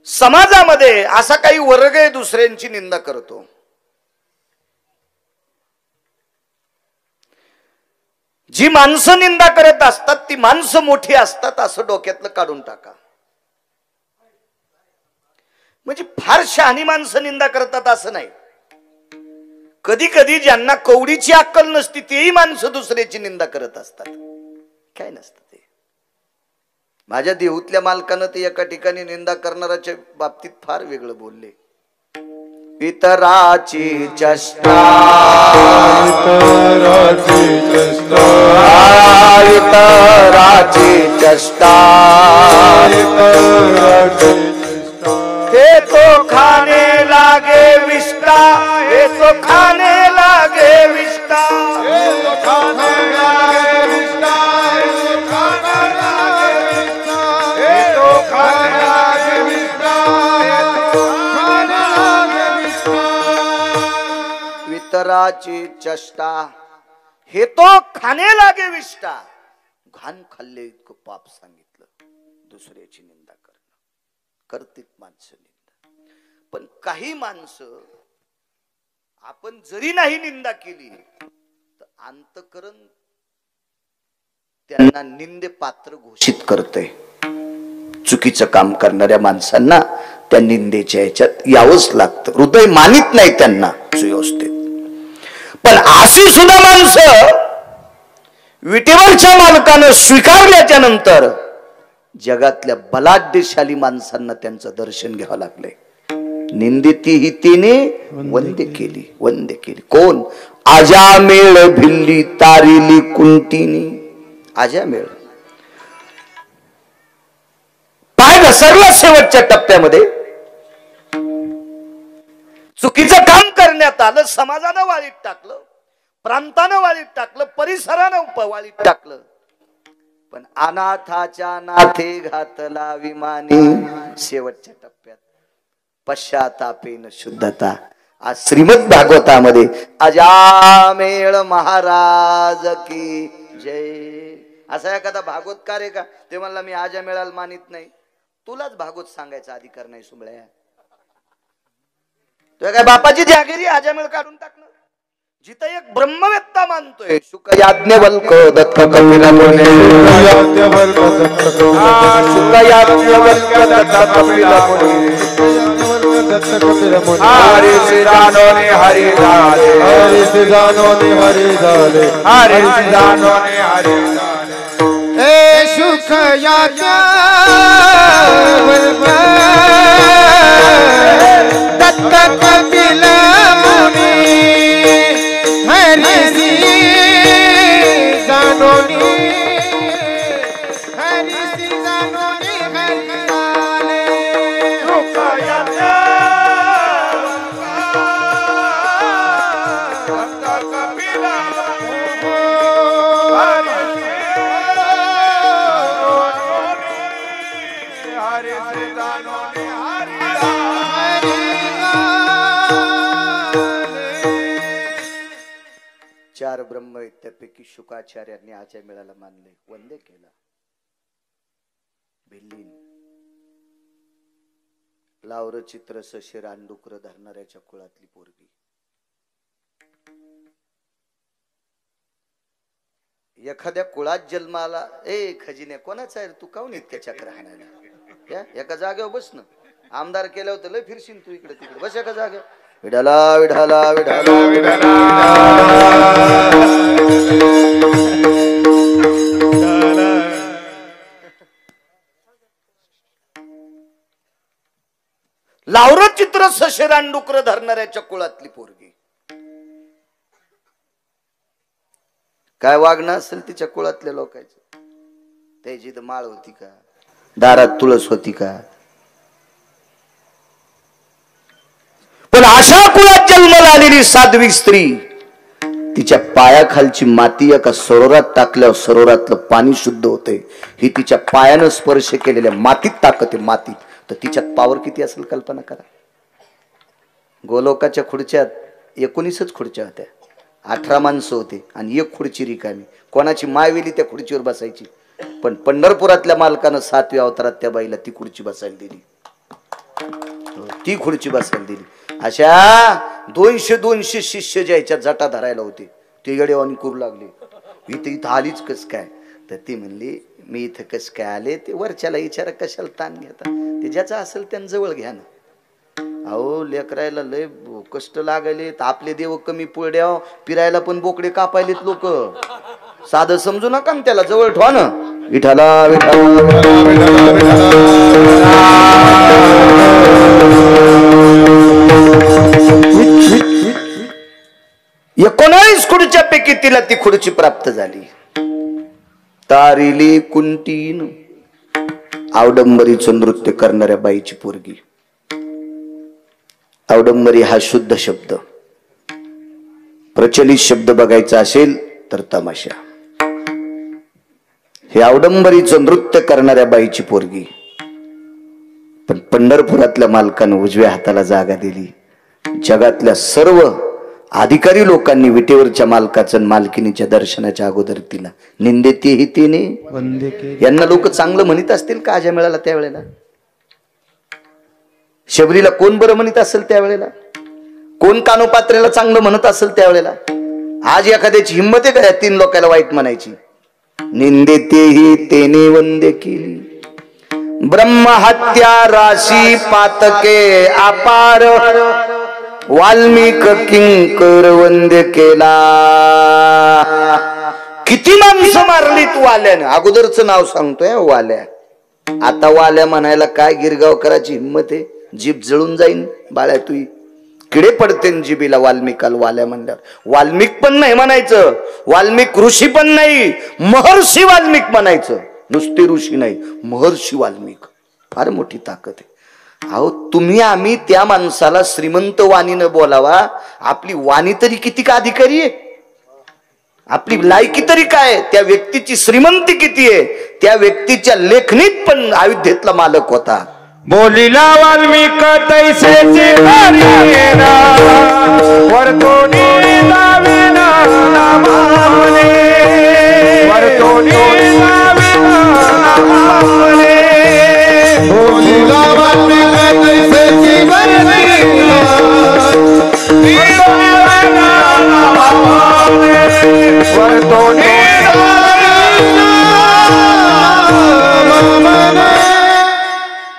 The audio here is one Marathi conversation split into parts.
समाजामध्ये असा काही वर्ग आहे दुसऱ्यांची निंदा करतो. जी माणसं निंदा करत असतात ती माणसं मोठी असतात असं डोक्यातलं काढून टाका. म्हणजे फार शहाणी माणसं निंदा करतात असं नाही. कधी कधी ज्यांना कवडीची अक्कल नसती तेही माणसं दुसऱ्याची निंदा करत असतात. काय नसतं ते. माझ्या देहूतल्या मालकानं ते एका ठिकाणी निंदा करणाऱ्याच्या बाबतीत फार वेगळं बोलले. इतराची चेष्टा इतराची चेष्टा हे तो खाने लागे विष्टा हे तो खाने लागे विष्टा हे तो खाने लागे विष्टा हे तो खाने लागे विष्टा इतराची चेष्टा हे तो खाने लागे विष्टा. घाण खाल्ले इतकं पाप सांगितलं. दुसऱ्याची निंदा करणं करतील माणसं निंदा. पण काही माणसं आपण जरी नाही निंदा केली तर अंतःकरण त्यांना निंदे पात्र घोषित करते. चुकीचं काम करणाऱ्या माणसांना त्या निंदेच्या ह्याच्यात यावंच लागतं. हृदय मानित नाही त्यांना सुव्यवस्थित. पण अशी सुद्धा माणसं विटेवरच्या मालकानं स्वीकारल्याच्या नंतर जगातल्या बलाढ्यशाली माणसांना त्यांचं दर्शन घ्यावं लागलंय. निंदिती ही तिने वंदे केली वंदे केली. कोण? आजामेळ भिल्ली तारिली कुंतीनी. आजामेळ पाय घसरला शेवटच्या टप्प्यामध्ये. चुकीचं काम करण्यात आलं. समाजानं वाळीत टाकलं, प्रांतानं वाळीत टाकलं, परिसरानं वाळीत टाकलं. पण अनाथाच्या नाथे घातला विमानी. शेवटच्या टप्प्यात पश्चातापेन शुद्धता. आज श्रीमद भागवतामध्ये अजामेळ महाराज की जय. असा एखादा भागवतकार आहे का ते म्हणला मी आजामेळाला मानित नाही? तुलाच भागवत सांगायचा अधिकार नाही सुंबळ्या. तुझ्या काय बापाची जागिरी आजामेळ काढून टाकणं. जिथं एक ब्रह्मवेत्ता मानतोय शुक याज्ञवल्क दत्त कपिल मुने. शुक याज्ञवल्क दत्त कपिल मुने. हरि श्री जानोने हरि झाले हरि श्री जानोने हरि झाले हरि श्री जानोने हरि झाले. हे शुक याज्ञवल्क दत्त कपिल मुनी हरि श्री जानोनी हरि श्री जानोनी हरि झाले. शुक याज्ञवल्क दत्त कपिल हरि श्री जानोनी हरि झाले. चार ब्रह्मवेत्त्यापैकी शुकाचार्यांनी आजामेळाला मानले, वंदे केला. भिल्लीन लावर चित्र सशे रानडुकर धरणाऱ्याच्या कुळातली पोरगी. एखाद्या कुळात जन्माला ए खजिने कोणाचा आहे तू काऊन इतक्या चक्र हाणायला? एका जागेवर बस ना. आमदार केलं होतं लय फिरशील तू इकडे तिकडे. बस एका जागेवर. विठाला विठाला विठाला विठाला. लावर चित्र सशे रानडुकर धरणाऱ्याच्या कुळातली पोरगी. काय वागणं असेल तिच्या कुळातल्या लोकांचं. त्याची तर माळ होती का? दारात तुळस होती का? पण अशा कुळात जन्माला आलेली साध्वी स्त्री तिच्या पायाखालची माती एका सरोवरात टाकल्यावर सरोवरातलं पाणी शुद्ध होते. ही तिच्या पायानं स्पर्श केलेल्या मातीत टाकते. मातीत तर तिच्यात पावर किती असेल कल्पना करा. गोलोकाच्या खुर्च्यात 19च खुर्च्या होत्या. 18 माणसं होते आणि एक खुर्ची रिकामी. कोणाची मायवेली त्या खुर्चीवर बसायची. पण पंढरपुरातल्या मालकानं 7व्या अवतारात त्या बाईला ती खुर्ची बसायला दिली. ती खुर्ची बसायला दिली. अशा 200 शिष्य ज्याच्या जटा धरायला होते ते गडेवानी करू लागले, इथं आलीच कस काय. तर ती म्हणली मी इथं कस काय आले ते वरच्याला विचारा, कशाला ताण घेता, ते ज्याचं असेल त्यांना जवळ घ्या ना. अहो लेकरायला लय कष्ट लागले, आपले देव कमी पुढ्या फिरायला पण बोकडे कापायलेत लोक. साधं समजू नका ना त्याला, जवळ ठेवा ना. विठाला 19 खुर्च्या पैकी तिला ती खुर्ची प्राप्त झाली. तारिली कुंटीन, आवडंबरीचं नृत्य करणाऱ्या बाईची पोरगी. आवडंबरी हा शुद्ध शब्द, प्रचलित शब्द बघायचा असेल तर तमाशा. हे आवडंबरीचं नृत्य करणाऱ्या बाईची पोरगी. पण पंढरपुरातल्या मालकानं उजव्या हाताला जागा दिली. जगातल्या सर्व अधिकारी लोकांनी विटेवरच्या मालकाचं मालकिनीच्या दर्शनाच्या अगोदर तिला निंदेतेही तिने. यांना लोक चांगलं म्हणत असतील का आजा मिळाला त्यावेळेला? शबरीला कोण बरं म्हणत असेल त्यावेळेला? कोण कानोपात्रेला चांगलं म्हणत असेल त्यावेळेला? आज एखाद्याची हिंमत आहे का या 3 लोकांना वाईट म्हणायची? निंदेतेही तेने वंदे केली. ब्रह्महत्या राशी पातके अपार, वाल्मिक किंकर वंद्य केला. किती माणसं मारली तू वाल्यानं? अगोदरच नाव सांगतोय वाल्या. आता वाल्या म्हणायला काय गिरगावकराची हिंमत आहे? जीभ जळून जाईन बाळ्या, तुई किडे पडते जिबीला वाल्मिकाल वाल्या म्हणल्यावर. वाल्मिक पण नाही म्हणायचं, वाल्मिक ऋषी पण नाही, महर्षी वाल्मिक म्हणायचं. नुसते ऋषी नाही, महर्षी वाल्मिक. फार मोठी ताकद आहे. अहो तुम्ही आम्ही त्या माणसाला श्रीमंत वाणीनं बोलावा, आपली वाणी तरी किती का अधिकारी आहे? आपली लायकी तरी काय? त्या व्यक्तीची श्रीमंती किती आहे? त्या व्यक्तीच्या लेखणीत पण अयोध्येतला मालक होता. बोलिला वाल्मिक तैसेची करीना, वरतोनी लाविना नामावले, वरतोनी लाविना नामावले. बोलिला वाल्मिक तैसेची करीना, वरतोनी लाविना नामावले, वरतोनी लाविना नामावले.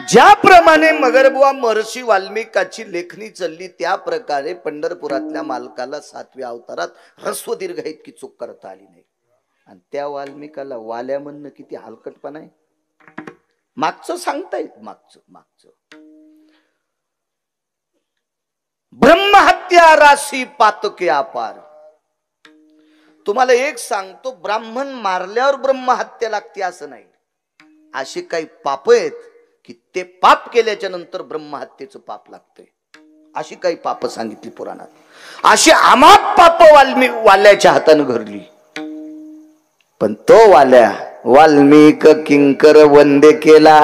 ज्याप्रमाणे मगरबुवा महर्षी वाल्मिकाची लेखणी चालली, त्या प्रकारे पंढरपुरातल्या मालकाला 7व्या अवतारात ह्रस्व दीर्घ इतकी चूक करता आली नाही. आणि त्या वाल्मिकाला वाल्या म्हणणं किती हलकटपणा आहे. मागचं सांगतायत, मागचं ब्रह्महत्या राशी पातके अपार. तुम्हाला एक सांगतो, ब्राह्मण मारल्यावर ब्रह्महत्या लागते असं नाही. अशी काही पाप आहेत की ते पाप केल्याच्या नंतर ब्रह्महत्येचं पाप लागतंय. अशी काही पाप सांगितली पुराणात. अशी अमाप पाप वाल्याच्या हातानं घडली. पण तो वाल्या वाल्मिक किंकर वंदे केला.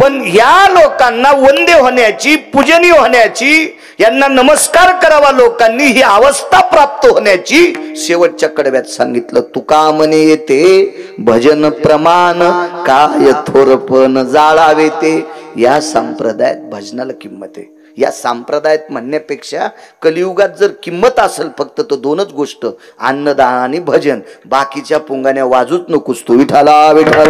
पण या लोकांना वंदे होण्याची, पूजनीय होण्याची, यांना नमस्कार करावा लोकांनी, ही अवस्था प्राप्त होण्याची शेवटच्या कडव्यात सांगितलं. तुका म्हणे येते भजन प्रमाण, काय थोरपण जाळावे ते. या संप्रदायात भजनाला किंमत आहे. या संप्रदायात म्हणण्यापेक्षा कलियुगात जर किंमत असेल फक्त तर 2च गोष्ट, अन्नदान आणि भजन. बाकीच्या पुंगाण्या वाजूच नकोस तू. विठाला विठाला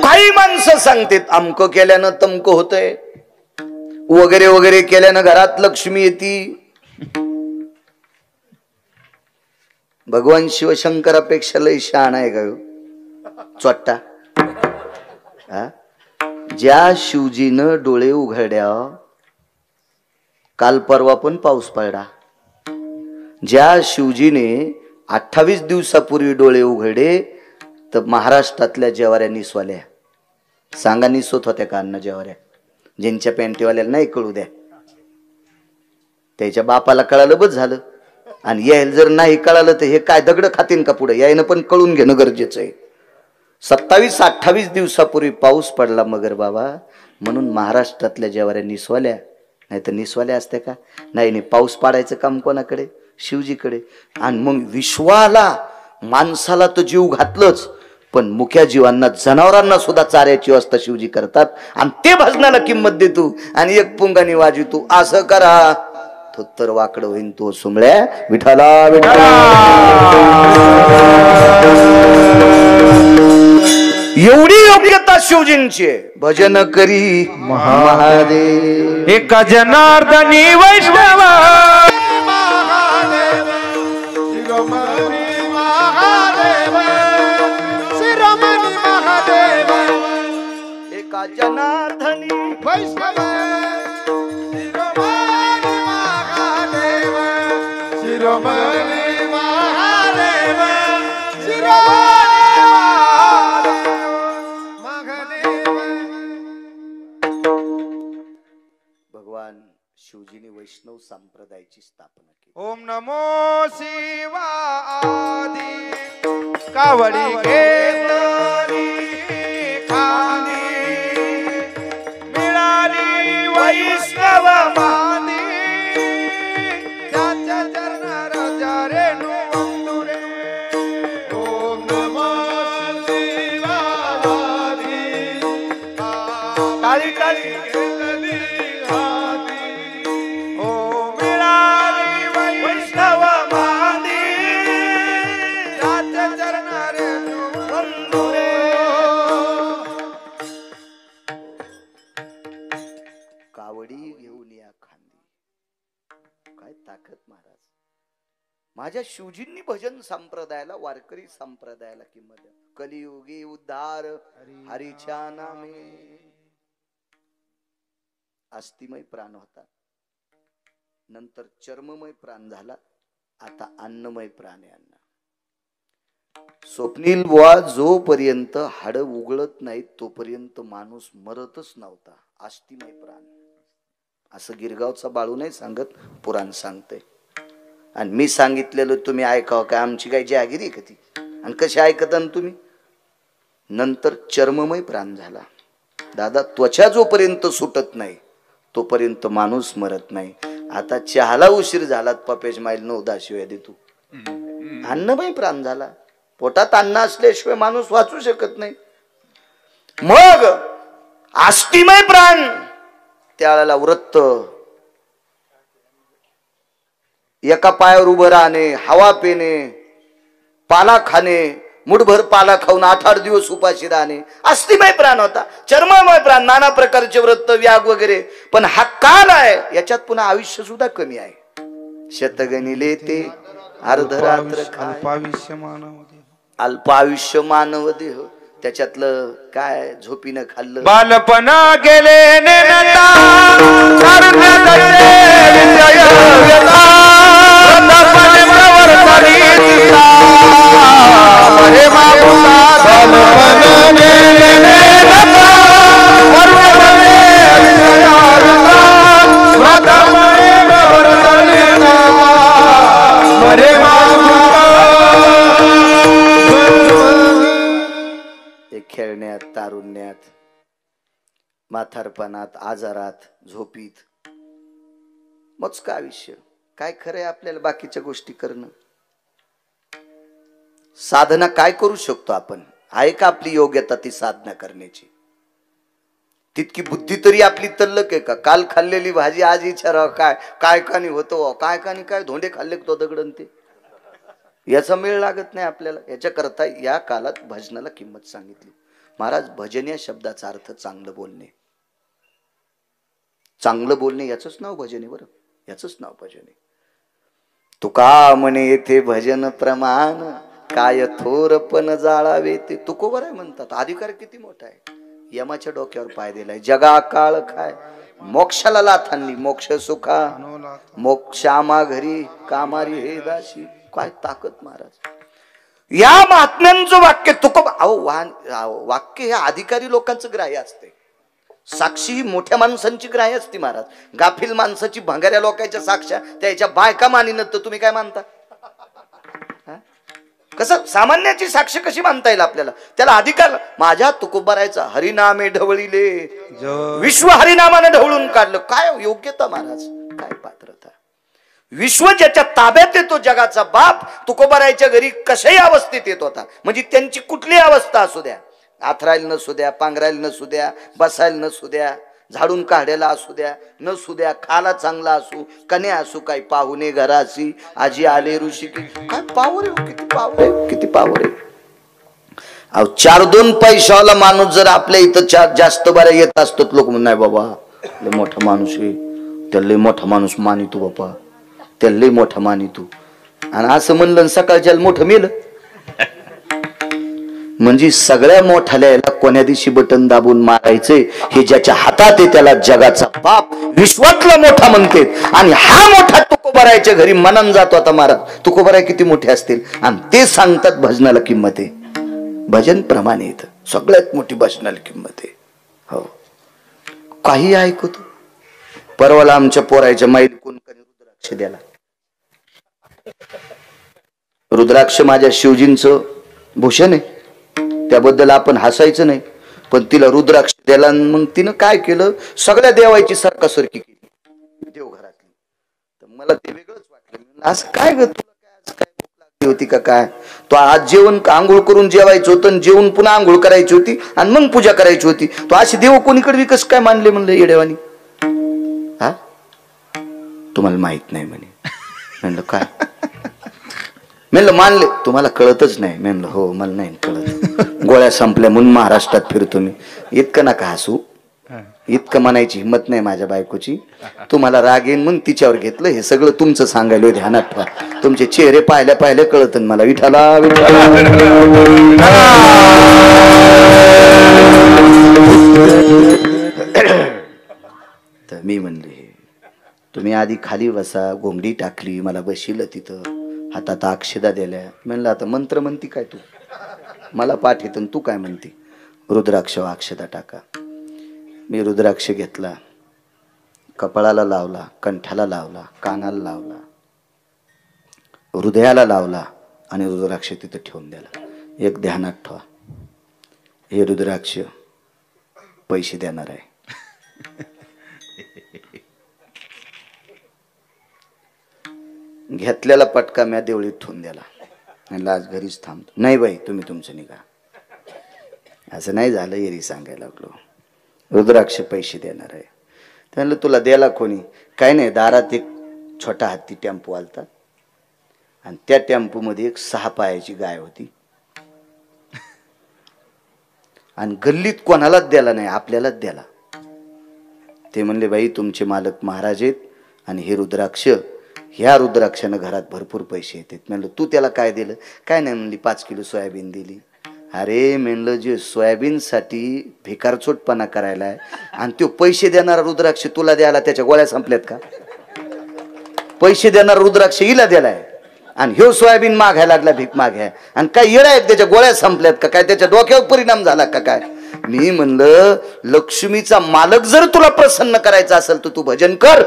काही माणसं सांगतात अमक केल्यानं तमक होतंय, वगैरे वगैरे केल्यानं घरात लक्ष्मी येती. भगवान शिवशंकरापेक्षा लय शहाणा आहे का चोट्टा? ज्या शिवजीनं डोळे उघड्या, काल परवा पण पाऊस पडला. ज्या शिवजीने 28 दिवसापूर्वी डोळे उघडे, तर महाराष्ट्रातल्या जेवाऱ्या निसवाल्या. सांगा निसवत होत्या का अन्न जेवाऱ्या? ज्यांच्या पॅन्टीवाल्याला नाही कळू द्या, त्याच्या बापाला कळालं बस झालं. आणि यायला जर नाही कळालं तर हे काय दगड खातीन का पुढे? यायनं पण कळून घेणं गरजेचं आहे. 27-28 दिवसापूर्वी पाऊस पडला मगर बाबा, म्हणून महाराष्ट्रातल्या जेवाऱ्या निसवाल्या. नाही तर निसवाल्या असत्या का? नाही, पाऊस पाडायचं काम कोणाकडे? शिवजीकडे. आणि मग विश्वाला माणसाला तर जीव घातलंच, पण मुख्या जीवांना जनावरांना सुद्धा चाऱ्याची व्यवस्था शिवजी करतात. आणि ते भजनाला किंमत देतो आणि एक पुंगानी वाजवतो. असं करा तर वाकडं होईन तो सुमळ्या विठाला विठाला. एवढी योग्यता शिवजींची. भजन करी महादेव एका जनार्दनी वैष्णव एका जनार्दनी वैष्णव शिरोमणी महादेव भगवान शिवजीने वैष्णव संप्रदायाची स्थापना केली. ओम नमो शिवाय कावडी घेतली खानी मिळाली वैष्णव मानी त्याच्या चरणार रेणू वंदुरे. ओम नमो शिवाय टाळी टाळी घेतली हाती. ओ मिळाली वैष्णव मानी त्याच्या चरणार रेणू वंदुरे. कावडी घेऊन या खांदी. काय ताकद महाराज. माझ्या शिवजींनी भजन संप्रदायाला वारकरी संप्रदायाला किंमत द्या. कलियुगी उद्धार हरीच्या नामे. अस्थिमय प्राण होता, नंतर चर्ममय प्राण झाला, आता अन्नमय प्राण आहे. अन्न स्वप्नील बुवा जोपर्यंत हाड उघडत नाहीत तोपर्यंत माणूस मरतच नव्हता. अस्थिमय प्राण असं गिरगावचा बाळू नाही सांगत, पुराण सांगते. आणि मी सांगितलेलं तुम्ही ऐकावं काय? आमची काय जहागिरी का ती? आणि कशी ऐकता तुम्ही? नंतर चर्ममय प्राण झाला. दादा त्वचा जोपर्यंत सुटत नाही तोपर्यंत माणूस मरत नाही. आता चहाला उशीर झाला पपेश माईल 9-10 शिवाय देतो. अन्नमय प्राण झाला. पोटात अन्न असल्याशिवाय माणूस वाचू शकत नाही. मग अस्थिमय प्राण त्याला वृत्त एका पायावर उभं राहणे, हवा पिणे, पाला खाणे, मुठभर पाला खाऊन 8-8 दिवस उपाशी राहणे अस्थिमय प्राण होता. चर्ममय प्राण नाना प्रकारचे व्रत व्याग वगैरे. पण हा काल आहे याच्यात पुन्हा आयुष्य सुद्धा कमी आहे. शतगणिले ते अर्धरात्र अल्पायुष्य मानव देह. त्याच्यातलं काय झोपीनं खाल्लं. बालपण गेले नेनता खेळण्यात, तारुण्यात, म्हातारपणात, आजारात, झोपीत मोजकं आयुष्य. काय खरंय आपल्याला बाकीच्या गोष्टी करणं? साधना काय करू शकतो आपण? आहे का आपली योग्यता ती साधना करण्याची? तितकी बुद्धी तरी आपली तल्लक आहे का? काल खाल्लेली भाजी आज विचारावं काय काय कानी होतो, काय कानी काय धोंडे खाल्ले तो दगडन ते. याचा मेळ लागत नाही आपल्याला. याच्या करता या काळात भजनाला किंमत सांगितली. महाराज भजन या शब्दाचा अर्थ चांगलं बोलणे. चांगलं बोलणे याचंच नाव भजन आहे. बरं, याचंच नाव भजन आहे. तुका म्हणे येथे भजन प्रमाण काय थोरपण जाळावे ते. तुकोबर आहे म्हणतात. अधिकार किती मोठा आहे. यमाच्या डोक्यावर पाय दिलाय. जगा काळ काय मोक्षाला लाथांनी मोक्ष सुखा मोक्षामा घरी कामारी हे दाशी. काय ताकद महाराज. या महात्म्यांचं वाक्य तुकोबा. अहो वाक्य हे अधिकारी लोकांचं ग्राह्य असते. साक्षी ही मोठ्या माणसांची ग्राह्य असते महाराज. गाफील माणसाची भंगाऱ्या लोकांच्या साक्षा त्याच्या बायका मानिनत तर तुम्ही काय मानता? कसं सामान्याची साक्ष कशी मानता येईल आपल्याला? त्याला अधिकार. माझ्या तुकोबारायचा हरिनामे ढवळीले विश्व हरिनामाने ढवळून काढलं. काय योग्यता महाराज, काय पात्रता. विश्व ज्याच्या ताब्यात येतो जगाचा बाप तुकोबारायच्या घरी कशाही अवस्थेत येत होता. म्हणजे त्यांची कुठलीही अवस्था असू द्या, आथरायला नसू द्या, पांघरायला नसू द्या, बसायला नसू द्या, झाडून काढायला असू द्या नसू द्या, खाला चांगला असू कन्या असू, काही पाहुणे घराशी आजी आले ऋषी, काय पावर आहे, किती पावर आहे, किती पावर आहे. अहो 4-2 पैशावाला माणूस जर आपल्या इथं जास्त बऱ्या येत असतात, लोक नाही बाबा लय मोठा माणूस आहे, त्याला लय मोठा माणूस मानितो बाबा, त्याला लय मोठा मानितो. आणि असं म्हणलं सकाळच्या मोठं मेलं. म्हणजे सगळ्या मोठ्याला याला कोण्या दिवशी बटन दाबून मारायचंय हे ज्याच्या हातात आहे त्याला जगाचा बाप विश्वातला मोठा म्हणते. आणि हा मोठा तुकोबारायच्या घरी मनान जातो. आता महाराज तुकोबाराय किती मोठे असतील आणि ते सांगतात भजनाला किंमत आहे, भजन प्रमाणे येतं सगळ्यात मोठी भजनाला किंमत आहे. हो काही ऐकतो. परवाला आमच्या पोरायच्या माईत कोण रुद्राक्ष द्याला. रुद्राक्ष माझ्या शिवजींचं भूषण आहे, त्याबद्दल आपण हसायचं नाही, पण तिला रुद्राक्ष द्याला. मग तिनं काय केलं, सगळ्या देवायची सरकासरकी केली देवघरातली. तर मला ते वेगळंच वाटलं. असं काय ग, तुला काय आज काय भूक लागली होती का काय? तो आज जेवण आंघोळ करून जेवायचं होतं, जेवून पुन्हा आंघोळ करायची होती आणि मग पूजा करायची होती. तो असे देव कोणीकडे विकस काय मानले म्हणलं येडेवानी. हा तुम्हाला माहित नाही म्हणे. म्हणलं काय? म्हणलं मानले, तुम्हाला कळतच नाही. म्हणलं हो मला नाही कळत, गोळ्या संपल्या म्हणून महाराष्ट्रात फिरतो मी. इतकं नका हसू, इतकं म्हणायची हिंमत नाही माझ्या बायकोची. तुम्हाला राग येईन म्हणून तिच्यावर घेतलं. हे सगळं तुमचं सांगायला ध्यानात ठेवा. तुमचे चेहरे पाहिल्या पाहिल्या कळत मला. विठाला विठाला. तर मी म्हणले तुम्ही आधी खाली बसा, घोंगडी टाकली, मला बशिलं तिथं, हातात अक्षदा दिल्या. म्हणलं आता मंत्र म्हणती काय तू, मला पाठ येतं तू काय म्हणती. रुद्राक्ष अक्षदा टाका. मी रुद्राक्ष घेतला, कपाळाला लावला, कंठाला लावला, कानाला लावला, हृदयाला लावला आणि रुद्राक्ष तिथं ठेवून द्याला. एक ध्यानात ठेवा, हे रुद्राक्ष पैसे देणार आहे. घेतलेला पटका म्या देवळीत ठेवून द्याला. म्हणलं आज घरीच थांबतो. नाही बाई तुम्ही तुमचं निघा. असं नाही झालं, एरी सांगायला लागलो. रुद्राक्ष पैसे देणार आहे. त्यांना तुला द्यायला कोणी? काय नाही, दारात एक छोटा हत्ती टेम्पो आलता आणि त्या टेम्पोमध्ये एक 6 पायाची गाय होती. आणि गल्लीत कोणालाच द्याला नाही, आपल्यालाच द्याला. ते म्हणले बाई तुमचे मालक महाराज आहेत आणि हे रुद्राक्ष, ह्या रुद्राक्षानं घरात भरपूर पैसे येतात. म्हणलं तू त्याला काय दिलं? काय नाही म्हणली 5 किलो सोयाबीन दिली. अरे म्हणलं जे सोयाबीनसाठी भिकारचोटपणा करायला आहे आणि तो पैसे देणारा रुद्राक्ष तुला द्यायला त्याच्या गोळ्या संपल्यात का? पैसे देणारा रुद्राक्ष हिला दिलाय आणि ह्यो सोयाबीन मागायला लागला, भीक मागाय. आणि काय येडा आहे त्याच्या गोळ्या संपल्यात का काय? त्याच्या डोक्यावर परिणाम झाला का काय? मी म्हणलं लक्ष्मीचा मालक जर तुला प्रसन्न करायचा असेल तर तू भजन कर.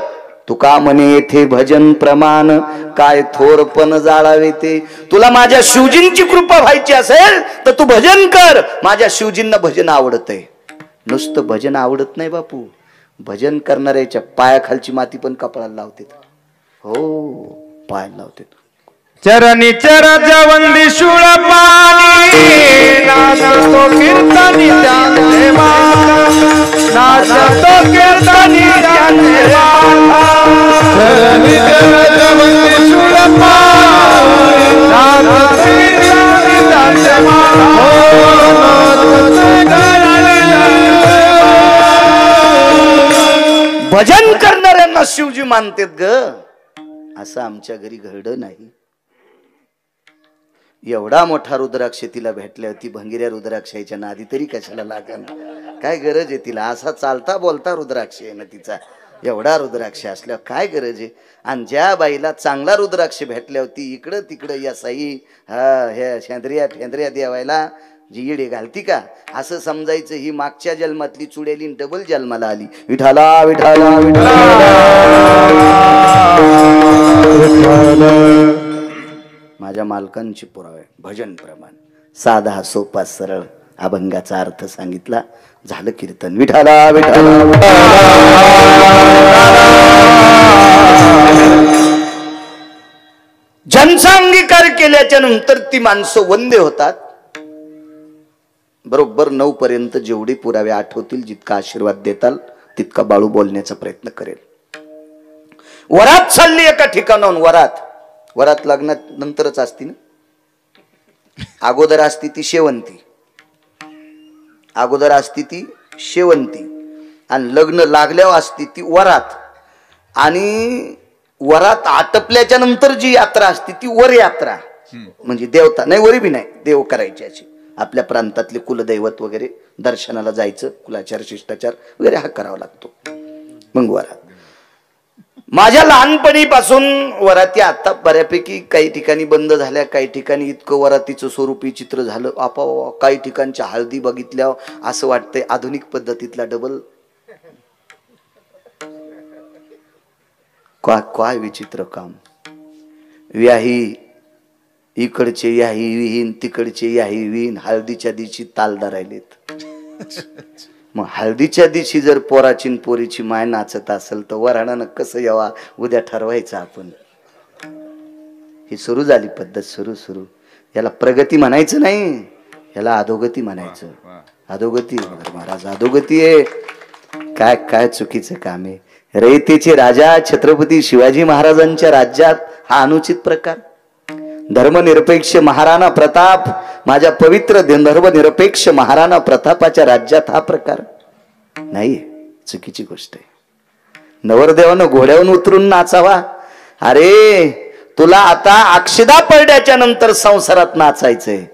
तुका म्हणे येथे भजन प्रमाण काय थोरपण जाळावे ते. तुला माझ्या शिवजींची कृपा व्हायची असेल तर तू भजन कर. माझ्या शिवजींना भजन आवडत आहे. नुसतं भजन आवडत नाही बापू, भजन करणाऱ्याच्या पायाखालची माती पण कपाळाला लावते. हो पायाला लावते. चरणी चरज वंदी शूळ पाणी नाचतो कीर्तनी त्यांचे नाचतो कीर्तनी त्यांचे चरणी चरज वंदी शूळ पाणी नाचतो कीर्तनी त्यांचे भजन करणाऱ्यांना शिवजी मानतेत ग. असं आमच्या घरी घडलं नाही. एवढा मोठा रुद्राक्ष तिला भेटल्या, ती भंगिऱ्या रुद्राक्षाच्या नादी तरी कशाला लागन? काय गरज आहे तिला? असा चालता बोलता रुद्राक्ष आहे ना तिचा. एवढा रुद्राक्ष असल्यावर काय गरज आहे? आणि ज्या बाईला चांगला रुद्राक्ष भेटल्यावर ती इकडं तिकडं या साई ह्या शेंद्रिया देवायला जी इडे घालती का? असं समजायचं ही मागच्या जन्मातली चुडेली डबल जन्माला आली. विठाला विठाला माझ्या मालकांची पुरावे. भजन प्रमाण साधा सोपा सरळ अभंगाचा अर्थ सांगितला, झालं कीर्तन. विठाला विठाला त्यांचा अंगीकार केल्याच्या नंतर ती माणसं वंदे होतात. बरोबर 9 पर्यंत जेवढे पुरावे आठवतील, जितका आशीर्वाद देताल तितका बाळू बोलण्याचा प्रयत्न करेल. वरात चालली एका ठिकाणाहून. वरात लग्नात नंतरच असती ना, अगोदर असती ती शेवंती, अगोदर असती ती शेवंती आणि लग्न लागल्यावर असती ती वरात. आणि वरात आटपल्याच्या नंतर जी यात्रा असते ती वर यात्रा, म्हणजे देवता नाही, वरी बी नाही, देव करायची अशी. आपल्या प्रांतातले कुलदैवत वगैरे दर्शनाला जायचं, कुलाचार शिष्टाचार वगैरे हा करावा लागतो. मग वरात. माझ्या लहानपणीपासून वराती आता बऱ्यापैकी काही ठिकाणी बंद झाल्या, काही ठिकाणी इतकं वरातीचं स्वरूपी चित्र झालं आपोआप. काही ठिकाणच्या हळदी बघितल्यावर असं वाटतंय आधुनिक पद्धतीतला डबल. काय विचित्र काम. व्याही इकडचे याही विहीन, तिकडचे याही विहीन, हळदीच्या दिवशी ताल धरायलेत. मग हळदीच्या दिवशी जर पोराची पोरीची माय नाचत असेल तर वराणानं कसं यावा उद्या ठरवायचं आपण. ही सुरू झाली पद्धत. सुरू याला प्रगती म्हणायचं नाही, याला अधोगती म्हणायचं. अधोगती महाराज, अधोगती आहे. काय चुकीचं काम आहे. रयतेचे राजा छत्रपती शिवाजी महाराजांच्या राज्यात हा अनुचित प्रकार. धर्मनिरपेक्ष महाराणा प्रताप, माझ्या पवित्र धर्मनिरपेक्ष महाराणा प्रतापाच्या राज्यात हा प्रकार नाही, चुकीची गोष्ट आहे. नवरदेवानं घोड्यावरून उतरून नाचावा. अरे तुला आता अक्षदा पडल्याच्या नंतर संसारात नाचायचंय.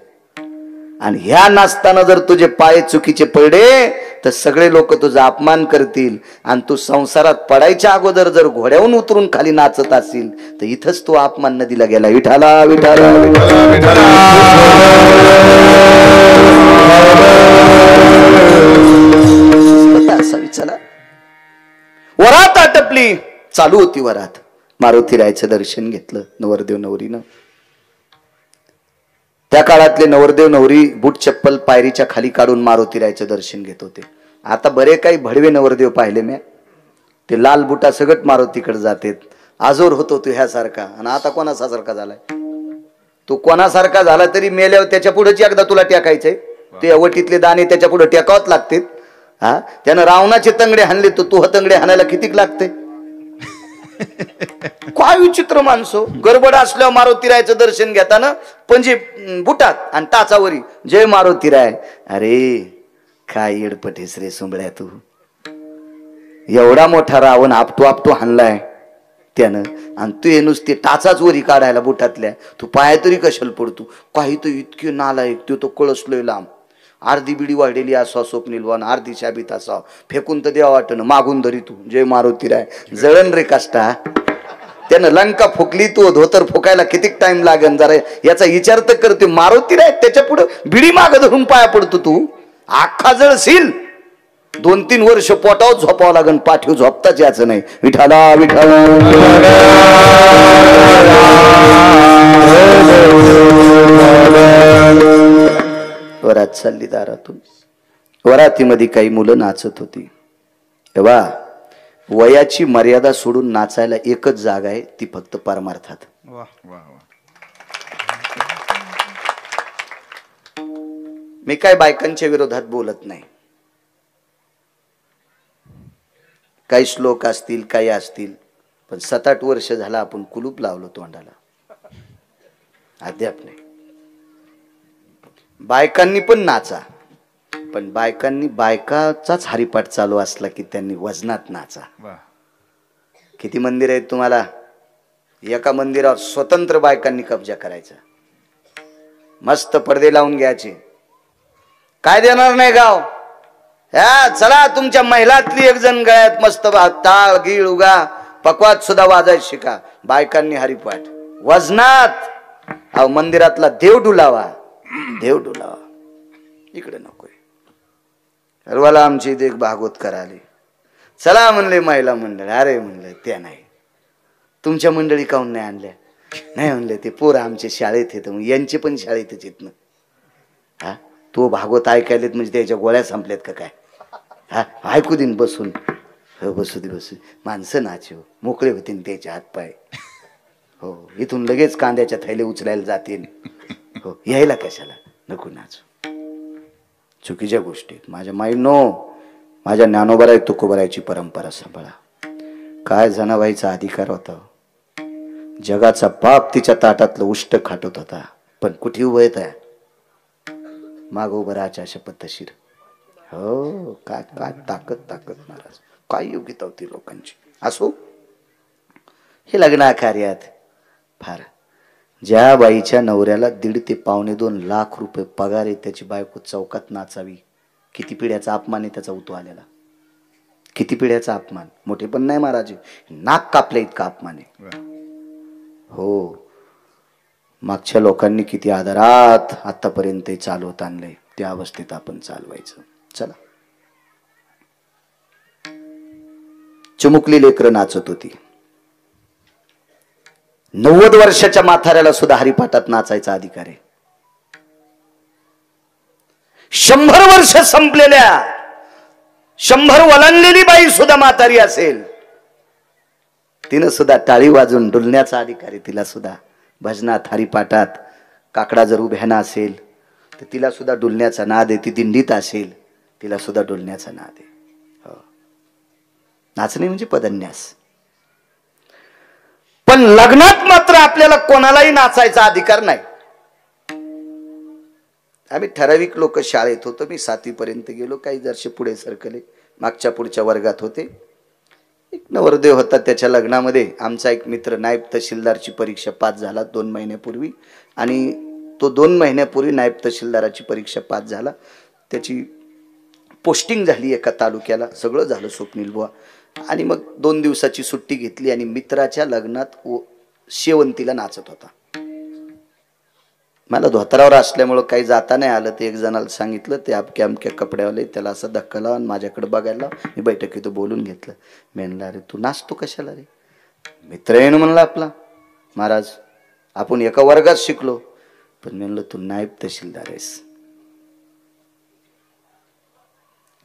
आणि ह्या नाचताना जर तुझे पाय चुकीचे पडले तर सगळे लोक तुझा अपमान करतील. आणि तू संसारात पडायच्या अगोदर जर घोड्यावरून उतरून खाली नाचत असेल तर इथंच तो अपमान नदीला गेला. विठाला विठाला चला. वरात आटपली, चालू होती वरात. मारुतीरायचं दर्शन घेतलं नवरदेव नवरीनं. त्या काळातले नवरदेव नवरी बूट चप्पल पायरीच्या खाली काढून मारुतीरायचं दर्शन घेत होते. आता बरे काही भडवे नवरदेव पाहिले मी, ते लाल बुटा सगट मारुतीकडे जातेत. आजोर होतो तू ह्यासारखा, आणि आता कोणासारखा झालाय तू. कोणासारखा झाला तरी मेल्यावर त्याच्या पुढेच एकदा तुला टेकायचंय. ते अवटीतले दाणे त्याच्या पुढे टेकावत लागते. हा, त्यानं रावणाचे तंगडे हाणले तर तू तंगडे हाणायला कितीक लागते. काय विचित्र माणसं. गडबड असल्यावर मारुतीरायचं दर्शन घेताना म्हणजे बुटात आणि टाचावरी जय मारुतीराय. अरे काय येडपटेस रे सुंबळ्या तू. एवढा मोठा रावण आपटू हाणलाय त्यानं, आणि तू हे नुसते टाचाच वरी काढायला बुटातल्या. तू पाया तरी कशाला पडतो. काही तर इतके नालायक. तो तो कळसलोय लांब. अर्धी बिडी वाढलेली असा स्वप्नीलवान, अर्धी शाबीत असा फेकून तर देवा वाटणं, मागून धरी तू जय मारुतीराय. जळण रे काष्टा. त्यानं लंका फुकली, तू धोतर फुकायला कितीक टाइम लागन जरा याचा विचार तर करते. मारुतीराय त्याच्या पुढे बिडी माग धरून पाया पडतो तू. अख्खा जळशील. 2-3 वर्ष पोटावर झोपावं लागन, पाठीव झोपताच याचं नाही. विठाला विठाला वरात चालली दारातून. वरातीमध्ये काही मुलं नाचत होती. तेव्हा वयाची मर्यादा सोडून नाचायला एकच जागा आहे, ती फक्त परमार्थात. मी काय बायकांच्या विरोधात बोलत नाही. काही श्लोक असतील, काही असतील, पण 7-8 वर्ष झाला आपण कुलूप लावलो तोंडाला, अद्याप नाही. बायकांनी पण नाचा, पण बायकांनी बायकाचाच हरिपाठ चालू असला की त्यांनी वजनात नाचा. किती मंदिर आहेत तुम्हाला. एका मंदिरावर स्वतंत्र बायकांनी कब्जा करायचा. मस्त पडदे लावून घ्यायचे. काय देणार नाही गाव. ह्या चला तुमच्या महिलातली एक जण गळ्यात मस्त टाळ गीळ उगा पकवात सुद्धा वाजायला शिका. बायकांनी हरिपाठ वजनात. अहो मंदिरातला देव डुलावा, देव डुलावा. इकडे नकोय. सर्वाला आमची इथे एक भागवत आली. चला म्हणले महिला मंडळ. अरे म्हणले त्या नाही, तुमच्या मंडळी काहून नाही आणल्या. नाही म्हणले ते पोरं आमच्या शाळेत येत, यांचे पण शाळेतच येत ना. हा तो भागवत ऐकायलेत म्हणजे त्याच्या गोळ्या संपल्यात का काय. हा ऐकू दिन बसून. हो बसू दे बसू. माणसं नाचो मोकळे होते त्याचे हातपाय. हो, इथून लगेच कांद्याच्या थैले उचलायला जातील. हो, यायला कशाला, नको नाचू. चुकीच्या गोष्टी माझ्या माईनो, माझ्या ज्ञानोबराय तुकोबरायची परंपरा सांभाळा. काय जनाबाईचा अधिकार होता. जगाचा पाप तिच्या ताटातलं उष्ट खाटत होता, पण कुठे उभं येत आहे माग उभं राहायच्या अशा पद्धतशीर. हो, काय काय ताकद ताकद महाराज, काय योग्यता होती लोकांची. असो, हे लग्न कार्यात फार. ज्या बाईच्या नवऱ्याला 1.5 ते 2.25 लाख रुपये पगार आहे, त्याची बायको चौकात नाचावी, किती पिढ्याचा अपमान आहे त्याचा उतो आलेला. किती पिढ्याचा अपमान, मोठे पण नाही महाराज, नाक कापल्या इतका अपमान आहे. हो, मागच्या लोकांनी किती आदरात आतापर्यंत चालवत आणलंय, त्या अवस्थेत आपण चालवायचं. चला. चिमुकली लेकरं नाचत होती. 90 वर्षाच्या म्हाताऱ्याला सुद्धा हरिपाठात नाचायचा अधिकार आहे. 100 वर्ष संपलेल्या, 100 वलांडलेली बाई सुद्धा म्हातारी असेल, तिनं सुद्धा टाळी वाजून डुलण्याचा अधिकार आहे. तिला सुद्धा भजनात हरिपाठात काकडा जर उभ्याना असेल तर तिला सुद्धा डुलण्याचा नाद आहे. ती दिंडीत असेल तिला सुद्धा डुलण्याचा नाद आहे. हो, नाचणे म्हणजे पदन्यास. पण लग्नात मात्र आपल्याला कोणालाही नाचायचा अधिकार नाही. आम्ही ठराविक लोक शाळेत होतो. मी 7वी पर्यंत गेलो, काही जरसे पुढे सरकले, मागच्या पुढच्या वर्गात होते. एक नवरदेव होता, त्याच्या लग्नामध्ये आमचा एक मित्र नायब तहसीलदारची परीक्षा पास झाला 2 महिन्यापूर्वी, आणि तो 2 महिन्यापूर्वी नायब तहसीलदाराची परीक्षा पास झाला. त्याची पोस्टिंग झाली एका तालुक्याला, सगळं झालं स्वप्नील बुवा. आणि मग 2 दिवसाची सुट्टी घेतली आणि मित्राच्या लग्नात शेवंतीला नाचत होता. मला धोतरावर असल्यामुळं काही जाता नाही आलं. ते एक जणाला सांगितलं, ते अमक्या अमक्या कपड्यावाले, त्याला असं धक्का लावा आणि माझ्याकडे बघायला. मी बैठकीत बोलून घेतलं. मी म्हणलं, अरे तू नाचतो कशाला रे? मित्र आहे ना म्हणला आपला. महाराज आपण एका वर्गात शिकलो, पण म्हणलं तू नायब तहसीलदार आहेस,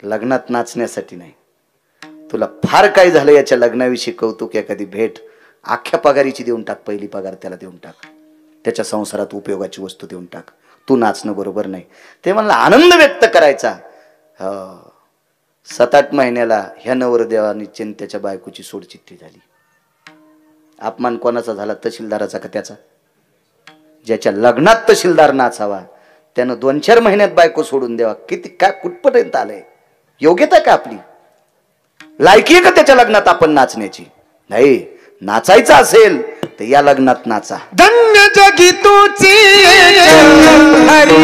लग्नात नाचण्यासाठी नाही. तुला फार काय झालं याच्या लग्नाविषयी कौतुक, एखादी भेट अख्ख्या पगारीची देऊन टाक, पहिली पगार त्याला देऊन टाक, त्याच्या संसारात उपयोगाची वस्तू देऊन टाक. तू नाचणं बरोबर नाही. ते म्हणलं आनंद व्यक्त करायचा. 7-8 महिन्याला ह्या नवरदेवानी त्याच्या बायकोची सोडचिठ्ठी झाली. अपमान कोणाचा झाला, तहसीलदाराचा का त्याचा? ज्याच्या लग्नात तहसीलदार नाचावा त्यानं 2-4 महिन्यात बायको सोडून द्यावा. किती काय कुठपर्यंत आलंय? योग्यता का आपली? लायकी आहे का त्याच्या लग्नात आपण नाचण्याची? नाही. नाचायचं असेल तर या लग्नात नाचा. धन्य जगी तुझी हरी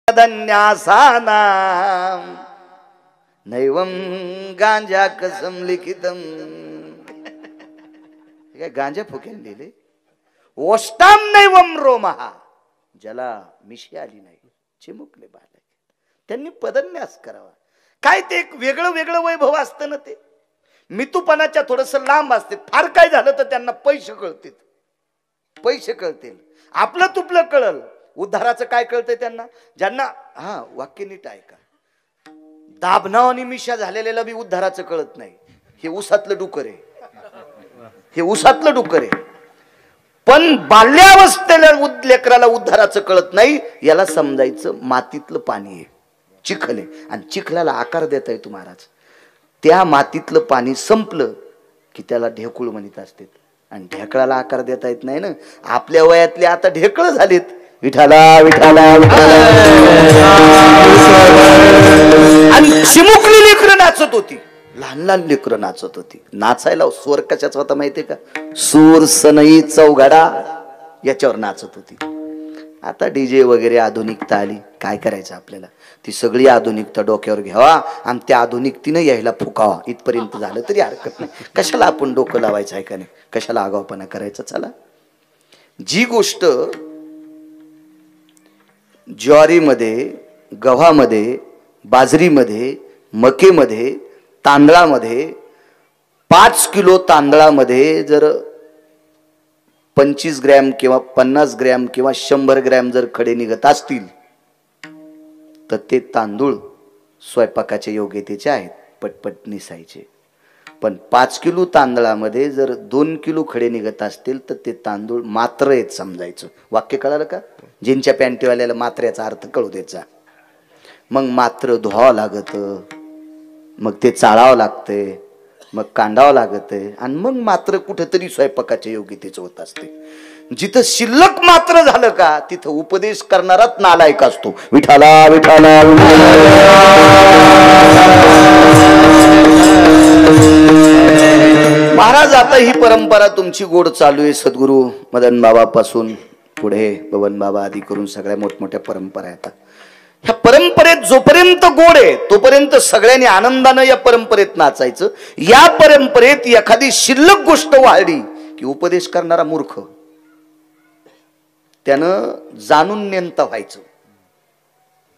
धन्यासानाम नैवम गांजा कसम लिखितम. काय गांजा फुकेन दिले. ओष्टाम नैवम रोमहा, ज्याला मिशी आली नाही, चिमुकले बालक, त्यांनी पदन्यास करावा. काय ते एक वेगळं वेगळं वैभव असतं ना, ते मितूपणाच्या थोडस लांब असते. फार काय झालं तर त्यांना पैसे कळतील, पैसे कळतील. आपलं तुपलं कळल, उद्धाराचं काय कळतंय त्यांना? ज्यांना वाक्य नीट ऐका, दाबनाव आणि मिशा झालेल्याला बी उद्धाराचं कळत नाही. हे उसातलं डुकर आहे, हे उसातलं डुकर आहे. पण बाल्यावस्थेला लेकराला उद्धाराचं कळत नाही. याला समजायचं मातीतलं पाणी आहे, चिखल आहे, आणि चिखलाला आकार देता येतो महाराज. त्या मातीतलं पाणी संपलं की त्याला ढेकूळ म्हणत असतात, आणि ढेकळाला आकार देता येत नाही ना. आपल्या वयातले आता ढेकळ झालेत, विठाला विठाला आणि चिमुकली लेकरं नाचत होती, लहान लहान लेकरं नाचत होती. नाचायला स्वर कशाचा होता माहितीये का? सूर सनई चौघडा याच्यावर नाचत होती. आता डीजे वगैरे आधुनिकता आली, काय करायचं आपल्याला? ती सगळी आधुनिकता डोक्यावर घ्यावा आणि त्या आधुनिकतेनं यायला फुकावा, इथपर्यंत झालं तरी हरकत नाही. कशाला आपण डोकं लावायचं आहे का नाही? कशाला आगाऊपणा करायचा? चला, जी गोष्ट ज्वारीमध्ये, गव्हामध्ये, बाजरीमध्ये, मकेमध्ये, तांदळामध्ये 5 किलो तांदळामध्ये जर 25 ग्रॅम किंवा 50 ग्रॅम किंवा 100 ग्रॅम जर खडे निघत असतील तर ते तांदूळ स्वयंपाकाच्या योग्यतेचे आहेत, पटपट निसायचे. पण 5 किलो तांदळामध्ये जर 2 किलो खडे निघत असतील तर ते तांदूळ मात्र आहेत समजायचं. वाक्य कळालं का? जिंच्या पॅन्टीवाल्याला मात्र्याचा अर्थ कळू द्यायचा. मग मात्र धुवावं लागत, मग ते चाळावं लागते, मग कांडावं लागते आणि मग मात्र कुठेतरी स्वयंपाकाच्या योग्यतेचं होत असते. जिथं शिल्लक मात्र झालं का तिथं उपदेश करणाराच नालायक असतो. विठाला विठाला महाराज, आता ही परंपरा तुमची गोड चालू आहे. सद्गुरू मदन बाबापासून पुढे बबन बाबा आदी करून सगळ्या मोठमोठ्या परंपरा आहेत. ह्या परंपरेत जोपर्यंत गोड आहे तोपर्यंत सगळ्यांनी आनंदानं या परंपरेत नाचायचं. या परंपरेत एखादी शिल्लक गोष्ट वाढली की उपदेश करणारा मूर्ख, त्यानं जाणून नेमता व्हायचं.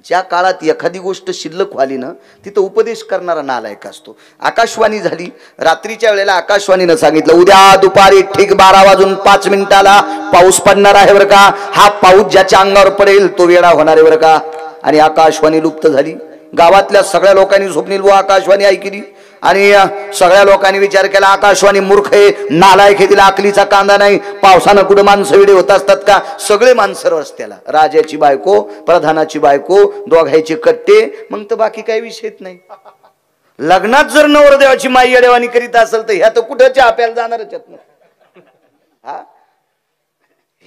ज्या काळात एखादी गोष्ट शिल्लक व्हाली ना तिथं उपदेश करणारा नालायक असतो. आकाशवाणी झाली, रात्रीच्या वेळेला आकाशवाणीनं सांगितलं उद्या दुपारी ठीक 12 वाजून 5 मिनिटाला पाऊस पडणार आहे बरं का. हा पाऊस ज्याच्या अंगावर पडेल तो वेडा होणार आहे बरं का. आणि आकाशवाणी लुप्त झाली. गावातल्या सगळ्या लोकांनी स्वप्नील बुवा आकाशवाणी ऐकली आणि सगळ्या लोकांनी विचार केला आकाशवाणी मूर्ख आहे, नालायक आहे, तिला अकलीचा कांदा नाही. पावसानं कुठं माणसं वेडे होत असतात का? सगळे माणसं रस्त्याला, राजाची बायको, प्रधानाची बायको, दोघायचे कट्टे, मग तर बाकी काही विषयच नाही. लग्नात जर नवरदेवाची माई येडेवाणी करीत असेल तर ह्या तर कुठं आपल्याला जाणारच आहेत ना. हा,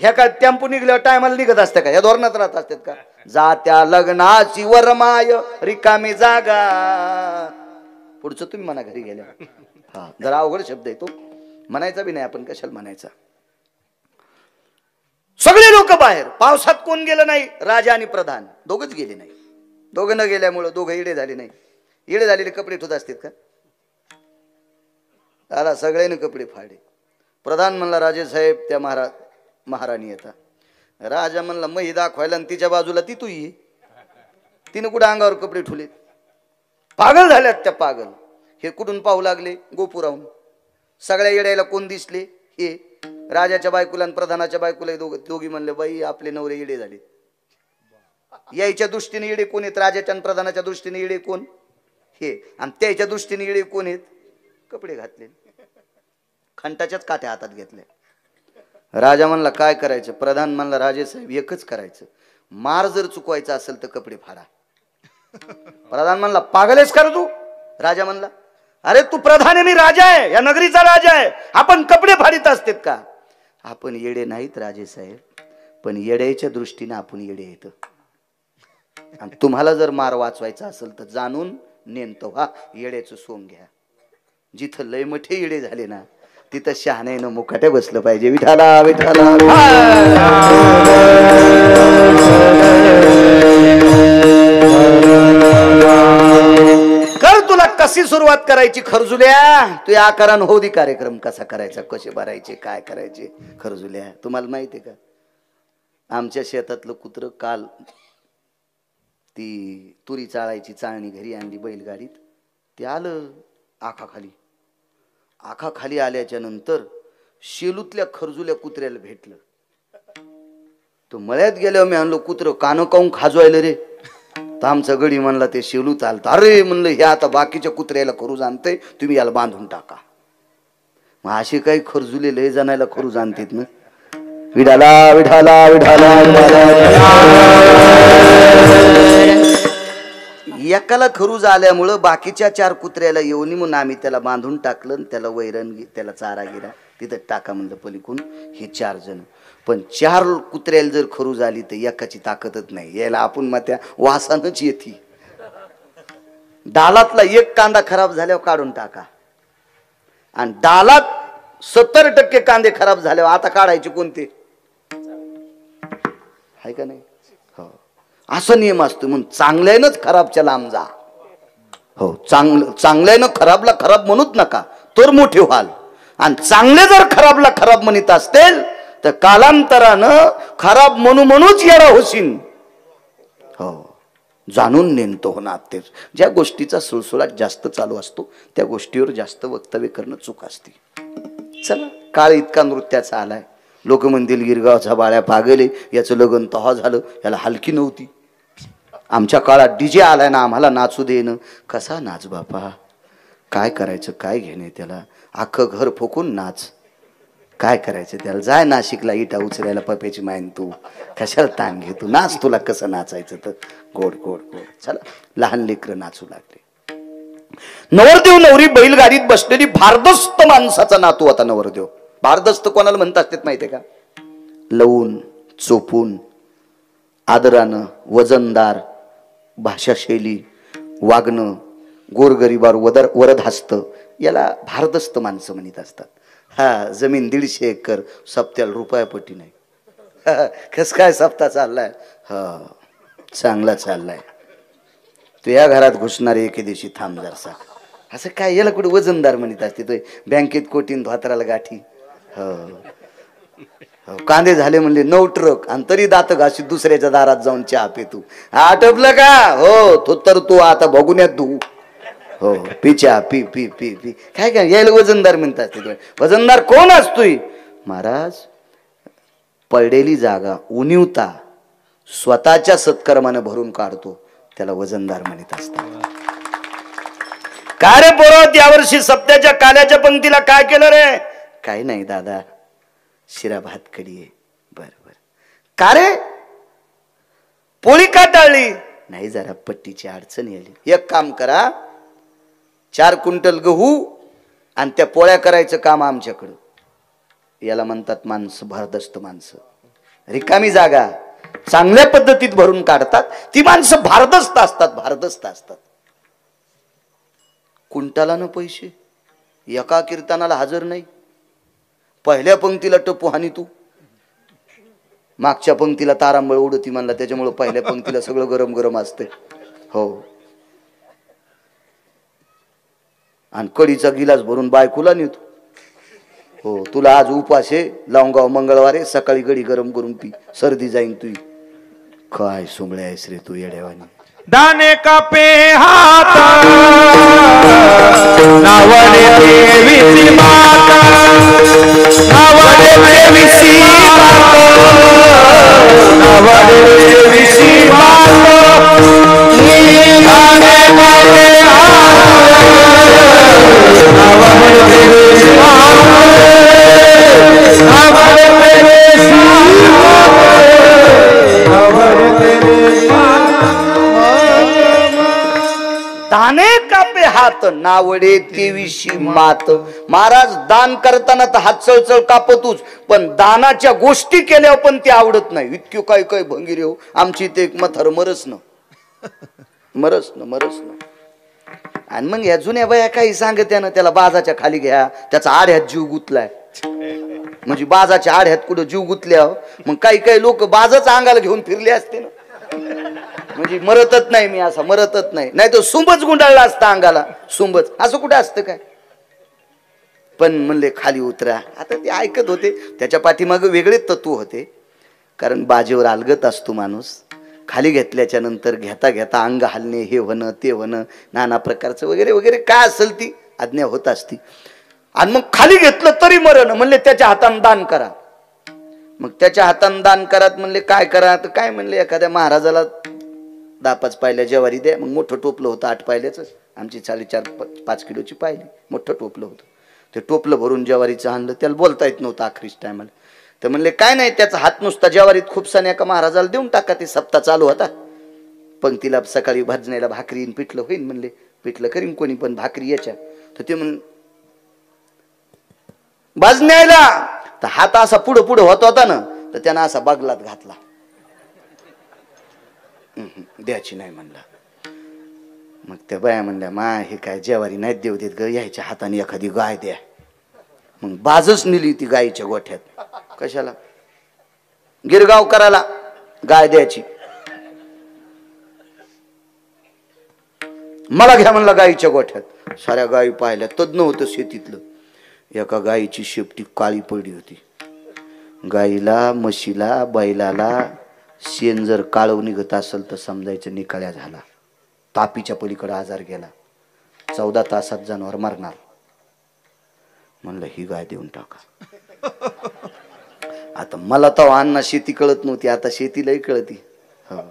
ह्या काय टेम्पो निघल्यावर टायमाला निघत असते का? ह्या धोरणात राहत असतात का? जात्या लग्नाची वरमाय रिकामी जागा. पुढचं तुम्ही म्हणा घरी गेल्या. हा, जरा अवघड शब्द आहे तो, म्हणायचा बी नाही आपण, कशाला म्हणायचा. सगळे लोक बाहेर, पावसात कोण गेलं नाही? राजा आणि प्रधान दोघच गेले नाही. दोघं न गेल्यामुळं दोघं इडे झाले नाही. इडे झालेले कपडे ठेवत असतात का? आला सगळ्यांनी कपडे फाडे. प्रधान म्हणला राजे साहेब त्या महाराणी येतात. राजा म्हणला मही दाखवायला आणि तिच्या बाजूला ती तू ये. तिने कुठं अंगावर कपडे ठुले? पागल झाल्यात त्या पागल. हे कुठून पाहू लागले? गोपुराहून. सगळ्या येड्याला कोण दिसले? हे राजाच्या बायकोला आणि प्रधानाच्या बायकोला दोघी म्हणले बाई आपले नवरे येडे झाले. यायच्या दृष्टीने येडे कोण आहेत? राजाच्या आणि प्रधानाच्या दृष्टीने येडे कोण? हे. आणि त्याच्या दृष्टीने येडे कोण आहेत? कपडे घातले, खंटाच्याच काठ्या हातात घेतल्या. राजा म्हणला काय करायचं? प्रधान म्हणला राजे साहेब एकच करायचं, मार जर चुकवायचा असेल तर कपडे फाडा. प्रधान म्हणला पागलेस कर तू? राजा म्हणला अरे तू प्रधान आहे, मी राजा आहे, या नगरीचा राजा आहे, आपण कपडे फाडीत असतेत का? आपण येडे नाहीत राजे साहेब, पण येड्याच्या दृष्टीने आपण येडे येत. आणि तुम्हाला जर मार वाचवायचा असेल तर जाणून नेमतो व्हा, येड्याचं सोंग घ्या. जिथं लय मोठे येडे झाले ना तिथं शहाण्यानं मुकाट्या बसलं पाहिजे. विठाला विठाला कर. तुला कशी सुरुवात करायची खरजुल्या? तू या आकारान होऊ दे कार्यक्रम कसा करायचा, कसे भरायचे, काय करायचे. खरजुल्या तुम्हाला माहिती आहे का? आमच्या शेतातलं कुत्र काल ती तुरी चाळायची चाळणी घरी आणली बैलगाडीत. ते आलं आखाखाली. आखाखाली आल्याच्या नंतर शेलूतल्या खरजुल्या कुत्र्याला भेटलं. तो मळ्यात गेल्यावर मी आणलो कुत्र कान काऊन खाजवायला रे. तर आमचा गडी म्हणला ते शेलू चालतं. अरे म्हणलं हे आता बाकीच्या कुत्र्याला खरू जाणतंय, तुम्ही याला बांधून टाका. मग असे काही खरजुले लय जणायला खरू जाणतेत ना. विठाला विठाला विठाला एकाला खरूज आल्यामुळं बाकीच्या 4 कुत्र्याला येऊन म्हणून आम्ही त्याला बांधून टाकलं. त्याला वैरण त्याला चारा गिरा तिथं टाका म्हणलं पलीकडून. हे 4 जण पण 4 कुत्र्याला जर खरू झाली तर एकाची ताकदच नाही, यायला आपण मग त्या वासानच येते. डालातला एक कांदा खराब झाल्यावर काढून टाका, आणि डालात 70% कांदे खराब झाल्यावर आता काढायचे कोणते, आहे का नाही? हो, असा नियम असतो. म्हणून चांगल्यानंच खराबच्या लांब जा. हो, चांगल्यानं खराबला खराब म्हणूच नका, तर मोठे व्हाल. आणि चांगले जर खराबला खराब म्हणत असतील तर कालांतरानं खराब म्हणूच येडा होशील. हो, जाणून नेमतो होणार. तेच ज्या गोष्टीचा सुळसुळाट जास्त चालू असतो त्या गोष्टीवर जास्त वक्तव्य करणं चूक असते. चला, काळ इतका नृत्याचा आलाय. लोक म्हणतील गिरगावचा बाळ्या पागले, याचं लग्न तहा झालं, याला हलकी नव्हती. आमच्या काळात डीजे आलाय ना, आम्हाला नाचू देणं. कसा नाच बापा, काय करायचं, काय घेणे त्याला, अख्खं घर फुकून नाच. काय करायचं त्याला, जाय नाशिकला इटा उचलायला पप्याची मायन, तू कशाला ताण घे, तू नाच, तुला कसं नाचायचं तर गोड गोड गोड. चला, लहान लेकरं नाचू लागले. नवरदेव नवरी बैलगाडीत बसलेली, भारदस्त माणसाचा नातू होता नवरदेव. भारदस्त कोणाला म्हणतात ते माहितीये का? लवून चोपून, आदरानं, वजनदार, भाषाशैली, वागणं, गोरगरिबावर वरद हस्त, याला भारदस्त माणसं म्हणत असतात. हा, जमीन 150 एकर, सप्त्याला रुपयापट्टी नाही. कस काय सप्ताह चाललाय? हा, चांगला चाललाय. तू या घरात घुसणार एके दिवशी, थांब जरसा. असं काय, याला कुठे वजनदार म्हणत असते? तो बँकेत कोटीन धोत्राला गाठी. हो, कांदे झाले म्हणले 9 ट्रक, आणि तरी दात घाशी दुसऱ्याच्या दारात जाऊन चहा पे. तू आटपलं का? हो, तो तर तू आता बघून तू. हो, पिच्या पी पी पी पी. काय काय यायला वजनदार म्हणतात ते. वजनदार कोण असतोय महाराज? पडलेली जागा उणीवता स्वतःच्या सत्कर्मानं भरून काढतो, त्याला वजनदार म्हणत असतात. काय रे पोरं, यावर्षी सप्त्याच्या काल्याच्या पंक्तीला काय केलं रे? काही नाही दादा, शिरा भात कडी आहे. बर बर. का रे, पोळी का टाळली? नाही, जरा पट्टीची अडचण आली. एक काम करा, 4 क्विंटल गहू आणि त्या पोळ्या करायचं काम आमच्याकडं. याला म्हणतात माणसं भारदस्त माणसं. रिकामी जागा चांगल्या पद्धतीत भरून काढतात ती माणसं भारदस्त असतात, भारदस्त असतात. कुंटालानं पैसे, एका कीर्तनाला हजर नाही. पहिल्या पंक्तीला टप्पू हानी तू, मागच्या पंक्तीला तारांबळ उडती म्हणला, त्याच्यामुळे पहिल्या पंक्तीला सगळं गरम गरम असते. हो, आणि कडीचा गिलास भरून बायकोला नेतो. हो, तुला आज उपास आहे, लावून मंगळवारे, सकाळी गडी गरम करून पी, सर्दी जाईन तुझी. काय सुंबळ्या आहेस रे तू येड्यावानी. दाने का पे हात नावडे देवीची माता, नावडे देवीची माता, नावडे देवीची माता. दाने का पे हात नावडे देवीची माता, नावडे देवीची माता, नावडे देवीची माता. दाने कापे हात नावडे तेविशी मात. महाराज, दान करताना तर हात चळचळ कापतूच, पण दानाच्या गोष्टी केल्यावर पण ते आवडत नाही. इतकी काय काय भंगीर हो आमची. ते एक मथर मरस न. आणि मग या जुन्या बाया काही सांगत ना, त्याला बाजाच्या खाली घ्या, त्याचा आड्यात जीव गुतलाय. म्हणजे बाजाच्या आड्यात कुठं जीव गुतल्या, मग काही काही लोक बाजाचा अंगाला घेऊन फिरले असते ना. म्हणजे मरतच नाही मी, असा मरतच नाही, नाही तर सुंबच गुंडाळला असता अंगाला. सुंबच असं कुठं असतं काय? पण म्हणले खाली उतरा. आता ते ऐकत होते, त्याच्या पाठीमागे वेगळे तत्व होते. कारण बाजेवर अलगत असतो माणूस. खाली घेतल्याच्या नंतर घेता घेता अंग हलणे, हे होणं ते होणं, नाना प्रकारचं वगैरे वगैरे काय असेल ती आज्ञा होत असती. आणि मग खाली घेतलं तरी मरण. म्हणले त्याच्या हातानं दान करा. मग त्याच्या हातानं दान करात म्हणले काय करा, तर काय म्हणले एखाद्या महाराजाला 10-5 पायल्या ज्वारी द्या. मग मोठं टोपलं होतं 8 पायल्याच, आमची 4.5 किलोची पायली, मोठं टोपलं होतं. ते टोपलं भरून ज्वारीचं आणलं. त्याला बोलता येत नव्हतं आखरीच टायमाला. तर म्हणले काय नाही, त्याचा हात नुसता ज्वारीत खूपसाने एका महाराजाला देऊन टाका. ते सप्ताह चालू होता. पंक्तीला सकाळी भाजण्याला भाकरी पिठलं होईन. म्हणले पिठलं करीन कोणी, पण भाकरी याच्या. तर ते म्हण भाजण्याला तर हात असा पुढं पुढं होत होता ना, तर त्यानं असा बागलात घातला. द्यायची नाही म्हणला. मग त्या बाया म्हणल्या मा हे काय जेवारी नाही देऊ देत ग, यायच्या हाताने एखादी गाय द्या. मग बाजच नेली ती गायीच्या गोठ्यात. कशाला? गिरगाव करायला गाय द्यायची. मला घ्या म्हणला गायीच्या गोठ्यात. साऱ्या गायी पाहिल्या. तज्ञ होतं शेतीतलं. एका गायीची शेपटी काळी पडली होती. गायीला, म्हशीला, बैलाला शेण जर काळव निघत असेल तर समजायचं निकाळ्या झाला. तापीच्या पलीकडे आजार गेला. 14 तासात जनावर मरणार. म्हणलं ही गाय देऊन टाका. आता मला तर अण्णा शेती कळत नव्हती. आता शेती लय कळती. हो,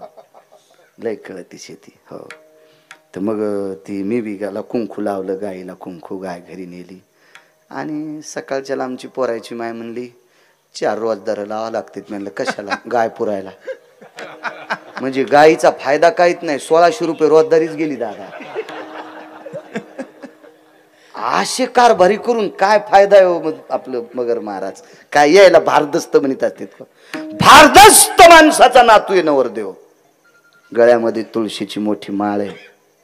लय कळती शेती. हो. तर मग ती मी बी गाला कुंकू लावलं. गाईला कुंकू. गाय घरी नेली. आणि सकाळच्याला आमची पोरायची माय म्हणली 4 रोजदार लावा लागतात. म्हणलं कशाला? गाय पुरायला. म्हणजे गायीचा फायदा काहीच नाही. 1600 रुपये रोजदारीच गेली दादा. असे कारभारी करून काय फायदा आहे आपलं मगर महाराज? काय यायला भारदस्त म्हणत असतात. भारदस्त माणसाचा नातू आहे नवरदेव. गळ्यामध्ये तुळशीची मोठी माळ आहे.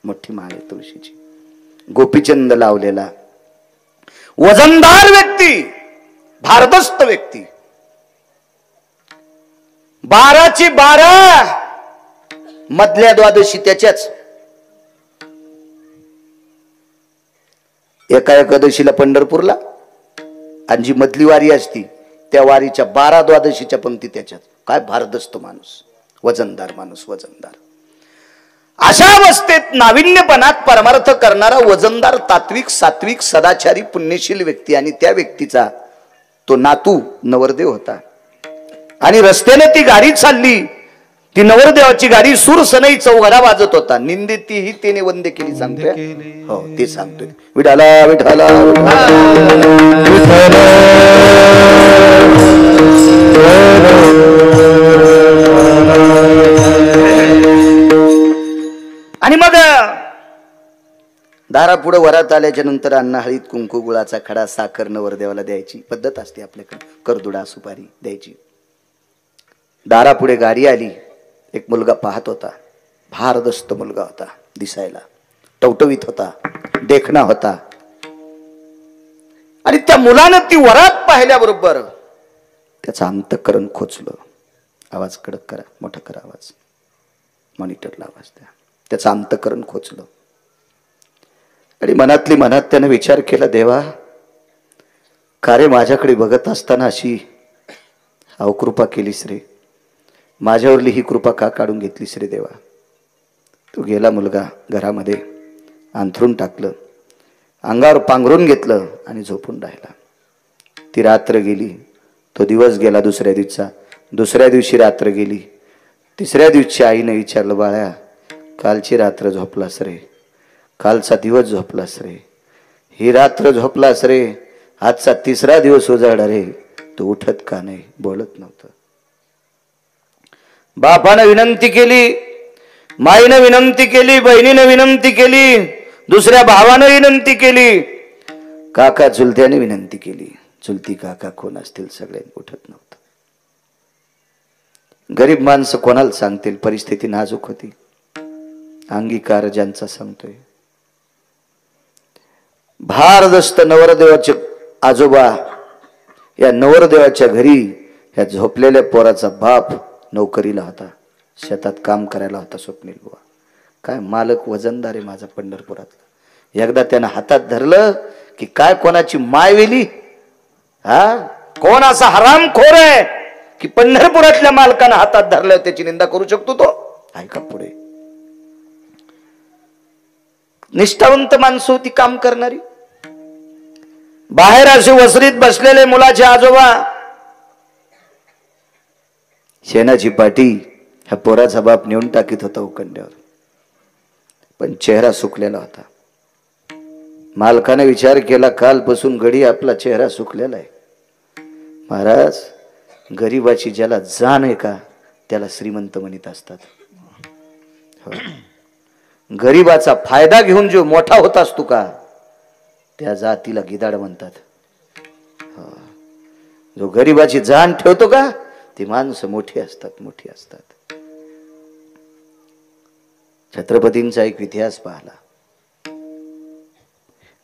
मोठी माळ आहे तुळशीची. गोपीचंद लावलेला वजनदार व्यक्ती, भारदस्त व्यक्ती. 12ची 12 मधल्या द्वादशी त्याच्याच. एका एकादशीला पंढरपूरला आणि जी मधली वारी असती त्या वारीच्या 12 द्वादशीच्या पंक्ती त्याच्यात. काय भारदस्त माणूस, वजनदार माणूस, वजनदार. अशा अवस्थेत नाविन्यपणात परमार्थ करणारा वजनदार, तात्विक, सात्विक, सदाचारी, पुण्यशील व्यक्ती आणि त्या व्यक्तीचा तो नातू नवरदेव होता. आणि रस्त्याने ती गाडी चालली. ती नवरदेवाची गाडी सुरसनई चौघडा वाजत होता. निंदे तीही त्याने वंदे केली सांगतोय. हो ते सांगतोय. विठाला विठाला आणि मग दारापुढे वरात आल्याच्या नंतर अण्णा हळीत कुंकू, गुळाचा खडा, साखर नवरदेवाला द्यायची पद्धत असते आपल्याकडे. करदुडा, सुपारी द्यायची. दारापुढे गाडी आली. एक मुलगा पाहत होता. भारदस्त मुलगा होता. दिसायला टवटवीत होता. देखणा होता. आणि त्या मुलानं ती वरात पाहिल्याबरोबर त्याचं अंतःकरण खोचलं. आवाज कडक करा, मोठा करा आवाज. मॉनिटरला आवाज द्या. त्याचं अंतःकरण खोचलं. आणि मनातली मनात त्याने विचार केला, देवा का रे माझ्याकडे बघत असताना अशी अवकृपा केलीस रे? माझ्यावरली ही कृपा का काढून घेतलीस रे देवा? तो गेला मुलगा घरामध्ये. अंथरून टाकलं. अंगावर पांघरून घेतलं आणि झोपून राहिला. ती रात्र गेली. तो दिवस गेला दुसऱ्या दिवसा. दुसऱ्या दिवशी रात्र गेली. तिसऱ्या दिवशी आईने विचारलं, बाळा कालची रात्र झोपलास रे? कालचा दिवस झोपलास रे? ही रात्र झोपलास रे? आजचा 3रा दिवस उजाडा रे. तो उठत का नाही? बोलत नव्हतं. बापानं विनंती केली, माईनं विनंती केली, बहिणीनं विनंती केली, दुसऱ्या भावानं विनंती केली, काका चुलत्याने विनंती केली. चुलती काका कोण असतील सगळ्यांनी उठत नव्हतं. गरीब माणसं कोणाला सांगतील? परिस्थिती नाजूक होती. अंगीकार ज्यांचा सांगतोय. भारदस्त नवरदेवाचे आजोबा या नवरदेवाच्या घरी या झोपलेल्या पोराचा बाप नोकरीला होता. शेतात काम करायला होता. स्वप्नील बुवा काय मालक वजनदार आहे माझा पंढरपुरातला. एकदा त्यानं हातात धरलं की काय कोणाची माय वेली. कोण असा हरामखोर आहे की पंढरपुरातल्या मालकानं हातात धरलं त्याची निंदा करू शकतो तो? ऐका पुढे. निष्ठावंत माणसं होती काम करणारी. बाहेर असे वसरीत बसलेले मुलाचे आजोबा. शेणाची पाटी ह्या पोराचा बाप नेऊन टाकीत होता उकंड्यावर. पण चेहरा सुकलेला होता. मालकाने विचार केला, कालपासून गडी आपला चेहरा सुकलेला आहे. महाराज गरीबाची ज्याला जाण आहे का त्याला श्रीमंत म्हणत असतात. गरीबाचा फायदा घेऊन जो मोठा होत असतो का त्या जातीला गिधाड म्हणतात. जो गरीबाची जाण ठेवतो का ती माणसं मोठी असतात, मोठी असतात. छत्रपतींचा एक इतिहास पाहला.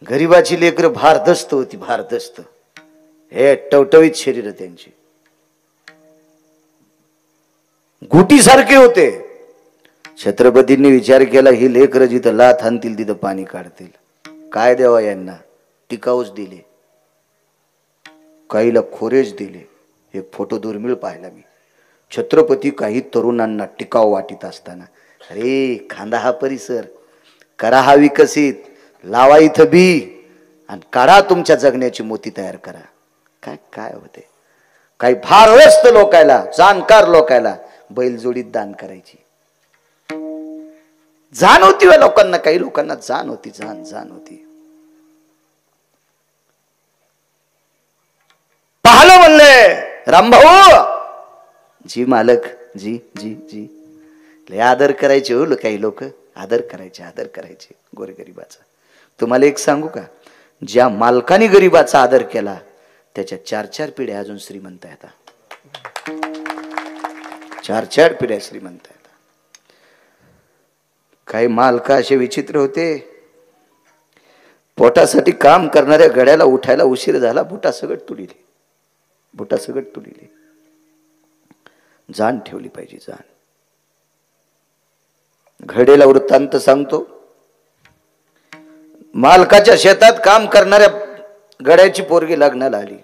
गरीबाची लेकरं भारदस्त होती, भारदस्त. हे टवटवीत शरीर त्यांची, गुटीसारखे होते. छत्रपतींनी विचार केला, ही लेकरं जिथं लाथ आणतील तिथं पाणी काढतील. काय द्यावा यांना? टिकाऊच दिले, काहीला खोरेच दिले. एक फोटो दुर्मिळ पाहिला मी. छत्रपती काही तरुणांना टिकाऊ वाटीत असताना, अरे खांदा हा परिसर, करा हा विकसित, लावा इथं बी आणि काढा तुमच्या जगण्याची मोती तयार करा. काय काय होते? काही भारवस्त लोकायला, जाणकार लोकायला बैलजोडीत दान करायची जाण होती. व लोकांना, काही लोकांना जाण होती, जाण होती. पाहलं म्हणले, रामभाऊ जी मालक, जी जी जी लय आदर करायचे हो काही लोक, आदर करायचे गोरगरिबाचा. तुम्हाला एक सांगू का, ज्या मालकाने गरीबाचा आदर केला त्याच्या 4-4 पिढ्या अजून श्रीमंत आहेत. 4-4 पिढ्या श्रीमंत आहेत. काही मालक असे विचित्र होते, पोटासाठी काम करणाऱ्या गड्याला उठायला उशीर झाला, बुटासकट तुडिले. जाण ठेवली पाहिजे, जाण. घडेला वृत्तांत सांगतो. मालकाच्या शेतात काम करणाऱ्या गड्याची पोरगी लग्नाला आली.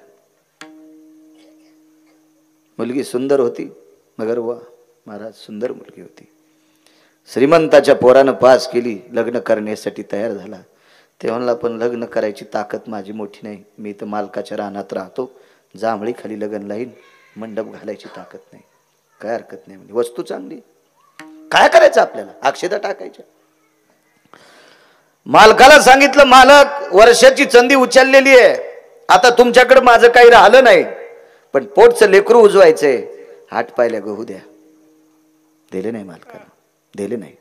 मुलगी सुंदर होती, मगर वा महाराज, सुंदर मुलगी होती. श्रीमंताच्या पोरानं पास केली, लग्न करण्यासाठी तयार झाला. ते म्हणला, पण लग्न करायची ताकद माझी मोठी नाही, मी तर मालकाच्या रानात राहतो, जांभळी खाली लग्न लाईन, मंडप घालायची ताकद नाही. काय हरकत नाही म्हणजे, वस्तू चांगली, काय करायचं आपल्याला, अक्षता टाकायच्या. मालकाला सांगितलं, मालक वर्षाची चंदी उचललेली आहे, आता तुमच्याकडे माझं काही राहिलं नाही, पण पोटचं लेकरू उजवायचंय, 8 पायल्या गहू द्या. दिले नाही मालकाला, दिले नाही.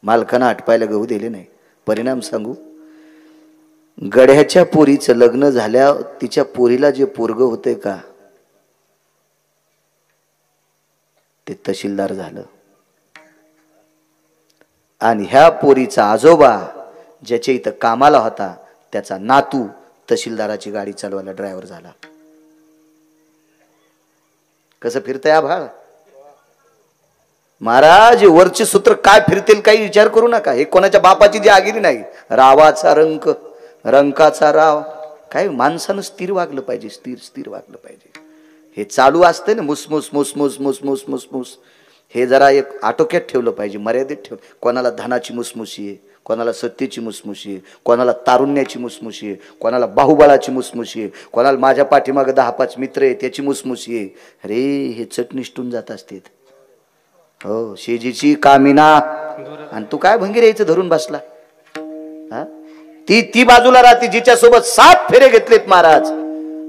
मालकानं 8 पायल्या गहू दिले नाही. परिणाम सांगू, गड्याच्या पोरीचं लग्न झाल्या, तिच्या पोरीला जे पोरग होते का ते तहसीलदार झालं. आणि ह्या पोरीचा आजोबा ज्याच्या इथं कामाला होता, त्याचा नातू तहसीलदाराची गाडी चालवायला ड्रायव्हर झाला. कसं फिरतंय आभाळ महाराज. वरचे सूत्र काय फिरतील काही विचार करू नका. हे कोणाच्या बापाची जी आगिरी नाही, रावाचा रंक, रंकाचा राव. काय माणसानं स्थिर वागलं पाहिजे, स्थिर वागलं पाहिजे. हे चालू असते ना, मुसमुस मुसमुस मुसमुस मुसमुस, हे जरा एक आटोक्यात ठेवलं पाहिजे, मर्यादित ठेव. कोणाला धनाची मुसमुशी आहे, कोणाला सत्तेची मुसमुशी आहे, कोणाला तारुण्याची मुसमुशी आहे, कोणाला बाहुबळाची मुसमुशी आहे, कोणाला माझ्या पाठीमागे 10-5 मित्र आहे त्याची मुसमुशी आहे. अरे हे चटनिष्ठून जात असते. हो, शेजीची कामिना, आणि तू काय भंगी यायचं धरून बसला. ती बाजूला राहते जिच्या सोबत 7 फेरे घेतलेत महाराज,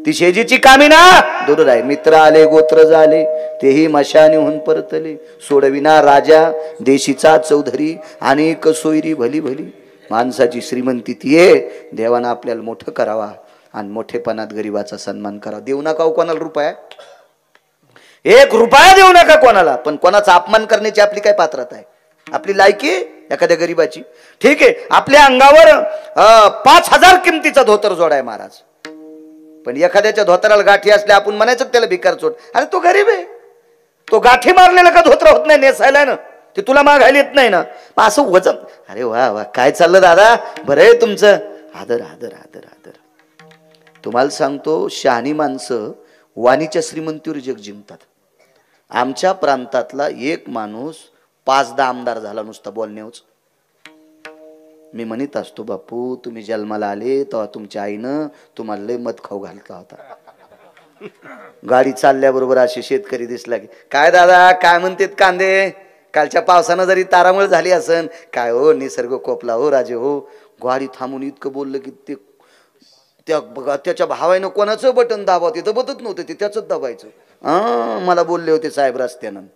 ती शेजीची कामिना दूर राही. मित्र आले गोत्र झाले, तेही मशानीहून परतले, सोडविना राजा देशीचा चौधरी, अनेक सोयरी भली भली. माणसाची श्रीमंती ती आहे, देवानं आपल्याला मोठं करावा आणि मोठेपणात गरीबाचा सन्मान करावा. देऊ नका कोणाला रुपया, 1 रुपया देऊ नका कोणाला, पण कोणाचा अपमान करण्याची आपली काय पात्रता आहे, आपली लायकी एखाद्या गरीबाची. ठीक आहे, आपल्या अंगावर 5000 किमतीचा धोतर जोडाय महाराज, पण एखाद्याच्या धोतराला गाठी असल्या आपण म्हणायचं त्याला भिकार चोट. अरे तो गरीब आहे, तो गाठी मारलेला का धोतर होत नाही नेसायला ना, ते तुला मागायला येत नाही ना, असं वजन. अरे वा वा, काय चाललं दादा, बरं आहे तुमचं. आदर आदर आदर आदर. तुम्हाला सांगतो, शहाणी माणसं वाणीच्या श्रीमंतीवर जग जिंकतात. आमच्या प्रांतातला एक माणूस 5-10 आमदार झाला नुसता बोलण्याच. मी म्हणत असतो, बापू तुम्ही जन्माला आले तेव्हा तुमच्या आईनं तुम्हाला लय मत खाऊ घालता होता. गाडी चालल्याबरोबर असे शेतकरी दिसला की, काय दादा काय म्हणतात कांदे, कालच्या पावसानं जरी तारामळ झाली असन, काय हो निसर्ग कोपला हो राजे हो. गाडी थांबून इतकं बोललं की ते त्याच्या भावानं कोणाचं बटन दाबाव, तिथं बदत नव्हतं, ते त्याच दाबायचं. मला बोलले होते साहेब रस्त्यानं.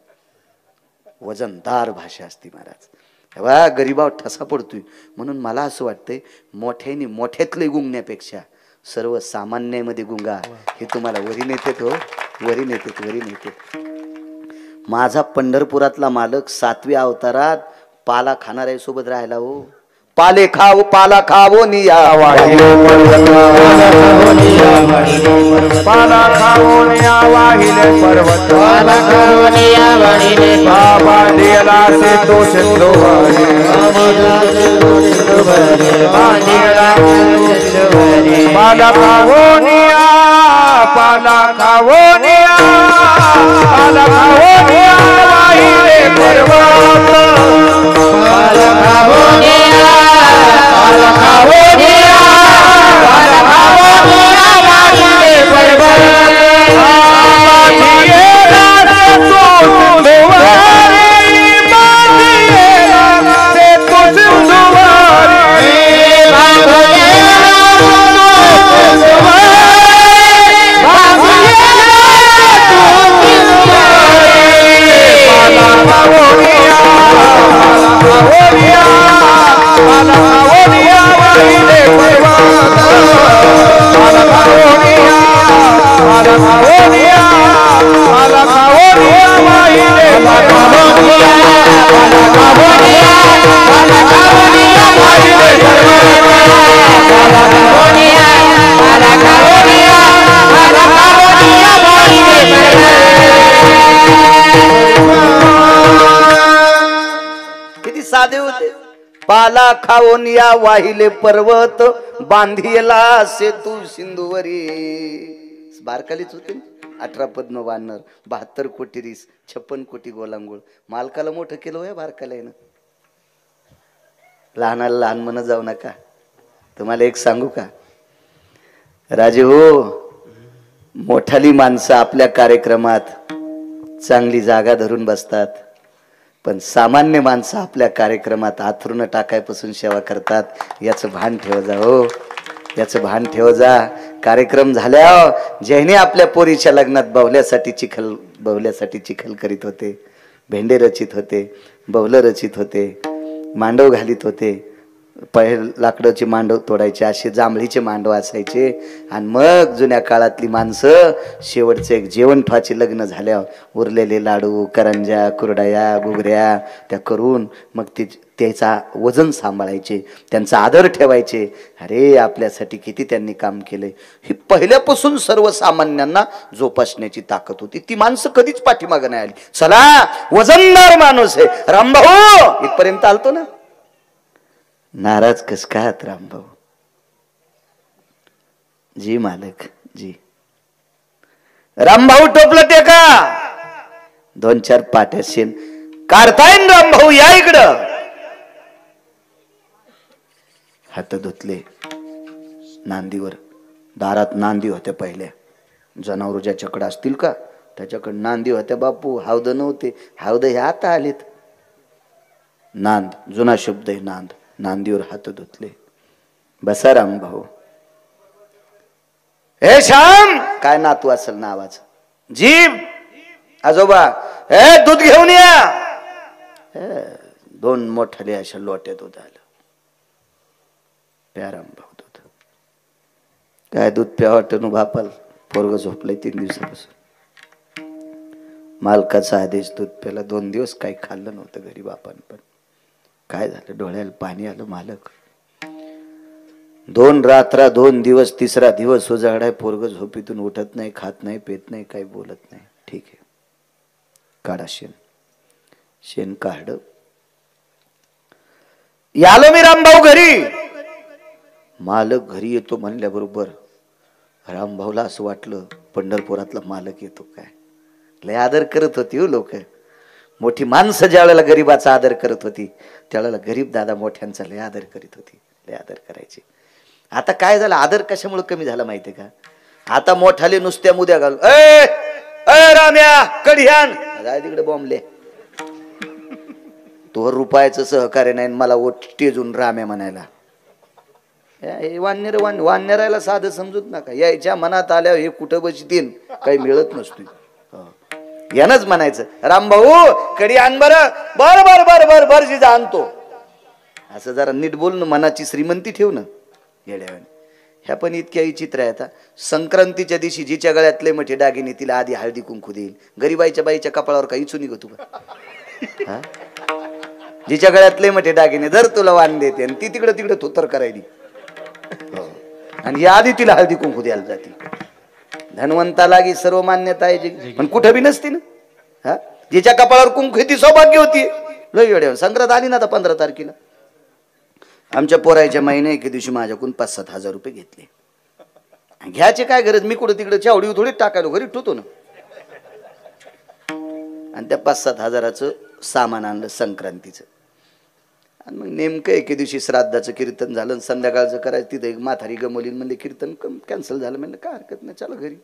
वजनदार भाषा असते महाराज. तेव्हा गरीबावर ठसा पडतोय. म्हणून मला असं वाटतंय, मोठ्याने मोठ्यातले गुंगण्यापेक्षा सर्वसामान्यामध्ये गुंगा, हे तुम्हाला वरी नेतेत हो, वरी नेतेत. माझा पंढरपुरातला मालक 7व्या अवतारात पाला खाणाऱ्या सोबत राहिला हो. पाले खाओ पाला खावो निया वाहिले पर्वत पाला खाऊन या वाहिले पर्वत बाबा दिला से तो सिंधुवारी पाला खाऊन या पाला खाऊन या पाला खाऊन या वाहिले पर्वत पाला खाऊन या पाला खाऊन या पाला खाऊन या वाहिले पर्वत किती साधे होते. पाला खाऊन या वाहिले पर्वत बांधिला सेतू सिंधुवरी. बारकालीच होते 18 पद्म वानर 72 कोटी रीस 56 कोटी गोलांगोळ. मालकाला मोठं केलं होय बारकाल्यानं. लहानाला लहान म्हणत जाऊ नका. तुम्हाला एक सांगू का राजे हो, मोठाली माणसं आपल्या कार्यक्रमात चांगली जागा धरून बसतात, पण सामान्य माणसं आपल्या कार्यक्रमात आथरून टाकायपासून सेवा करतात. याचं भान ठेव जा हो, याचं भान ठेव जा. कार्यक्रम झाल्या ज्याने आपल्या पोरीच्या लग्नात बवल्यासाठी चिखल करीत होते, भेंडे रचित होते, बवलं रचित होते, मांडव घालीत होते. पहिले लाकडाची मांडव तोडायचे, असे जांभळीचे मांडव असायचे. आणि मग जुन्या काळातली माणसं शेवटचे एक जेवण ठेवायचे लग्न झाल्यावर उरलेले लाडू करंज्या कुरड्या गुगऱ्या त्या करून मग त्याचा वजन सांभाळायचे, त्यांचा आदर ठेवायचे. अरे आपल्यासाठी किती त्यांनी काम केले. ही पहिल्यापासून सर्वसामान्यांना जोपासण्याची ताकद होती. ती माणसं कधीच पाठीमागं नाही आली. चला वजनदार माणूस आहे रामभाऊ इथपर्यंत आलतो ना. नाराज कस काय रामभाऊ? जी मालक जी. रामभाऊ टोपलं ते का 2-4 पाट्या शेण काढताय रामभाऊ या इकडं. हात धुतले नांदीवर. दारात नांदी होत्या पहिल्या. जनावर ज्याच्याकडे असतील का त्याच्याकडे नांदी होत्या बापू. हावद नव्हते. हावद हे आता आलेत. नांद जुना शब्द आहे नांद. नांदीवर हात धुतले. बसा रामभाऊ. हे श्याम काय नातू असेल नावाचं. जीव आजोबा हे दूध घेऊन या. 2 मोठाले अशा लोट्यात दूध आलं. प्या रामभाऊ दूध. काय दूध प्या वाटत बापाल. पोरग झोपलंय 3 दिवसापासून. मालकाचा आदेश दूध प्याला. 2 दिवस काही खाल्लं नव्हतं घरी बापान. पण काय झालं डोळ्याला पाणी आलं. मालक 2 रात्र 2 दिवस 3रा दिवस उजाडाय. पोरग झोपीतून उठत नाही, खात नाही, पेत नाही, काही बोलत नाही. ठीक आहे काढा शेण. शेण काढ. यालो मी रामभाऊ घरी. मालक घरी येतो म्हणल्याबरोबर रामभाऊला असं वाटलं पंढरपुरातला मालक येतो काय. लय आदर करत होती हो लोक. मोठी माणसं ज्या वेळेला गरीबाचा आदर करत होती त्यावेळेला गरीब दादा मोठ्यांचा लय आदर करीत होती. लय आदर करायचे. आता काय झालं आदर कशामुळे कमी झाला माहितीये का. आता मोठाले नुसत्या मुद्या घालून ए राम्या कढियान जाय तिकडे बॉम्बले. तो रुपयाचं सहकार्य नाही मला टेजून राम्या म्हणायला. वानरायला साधं समजूत नका. यायच्या मनात आल्या हे कुठं बसतील काही मिळत नसतो. यानच म्हणायचं रामभाऊ कडी आण बर बर बर बर बर बर जिजा आणतो. असं जरा नीट बोल ना. मनाची श्रीमंती ठेव ना. येड्यावानी ह्या पण इतक्या विचित्र आहेत. संक्रांतीच्या दिवशी जिच्या गळ्यातले मोठे दागिने तिला आधी हळदी कुंकू देईल. गरीबाईच्या बाईच्या कपाळावर काही इचू निघतो का? जिच्या गळ्यातले मोठे दागिने जर तुला वाण देते आणि ती तिकडे तिकडे थोतर करायली आणि या आधी तिला हळदी कुंकू द्यायला जाते. धनवंताला की सर्व मान्यता आहे पण कुठं बी नसते ना. जिच्या कपाळावर कुंकू ती सौभाग्य होती. लय वेळ संक्रांत आली ना आता 15 तारखेला. आमच्या पोरायच्या महिने एके दिवशी माझ्याकडून 5-7 हजार रुपये घेतले. घ्यायचे काय गरज, मी कुठं तिकडे चावडी थोडी टाकायला घरी ठेवतो ना. आणि त्या 5-7 हजाराचं सामान आणलं संक्रांतीचं. आणि मग नेमकं एके दिवशी श्राद्धाचं कीर्तन झालं. संध्याकाळचं करायचं तिथं एक म्हातारी गमवली म्हणजे कीर्तन कॅन्सल झालं. म्हणलं काय हरकत नाही, चला घरी.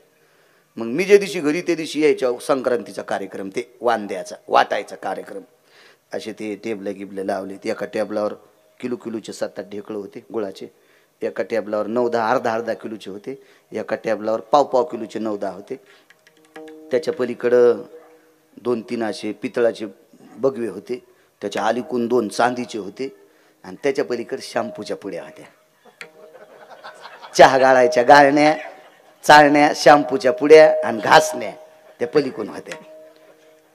मग मी ज्या दिवशी घरी त्या दिवशी यायच्या संक्रांतीचा कार्यक्रम, ते वाण द्यायचा वाटायचा कार्यक्रम. असे ते टेबलं गिबलं लावले. एका टेबलावर किलोचे 7-8 ढेकळं होते गुळाचे. एका टेबलावर 9-10 अर्धा किलोचे होते. एका टेबलावर पाव किलोचे 9-10 होते. त्याच्या पलीकडं 2-3 असे पितळाचे बगवे होते. त्याच्या अलीकून 2 चांदीचे होते. आणि त्याच्या पलीकडे शॅम्पूच्या पुड्या होत्या. चहा गाळायच्या गाळण्या, चाळण्या, शॅम्पूच्या पुड्या आणि घासण्या त्या पलीकडून होत्या.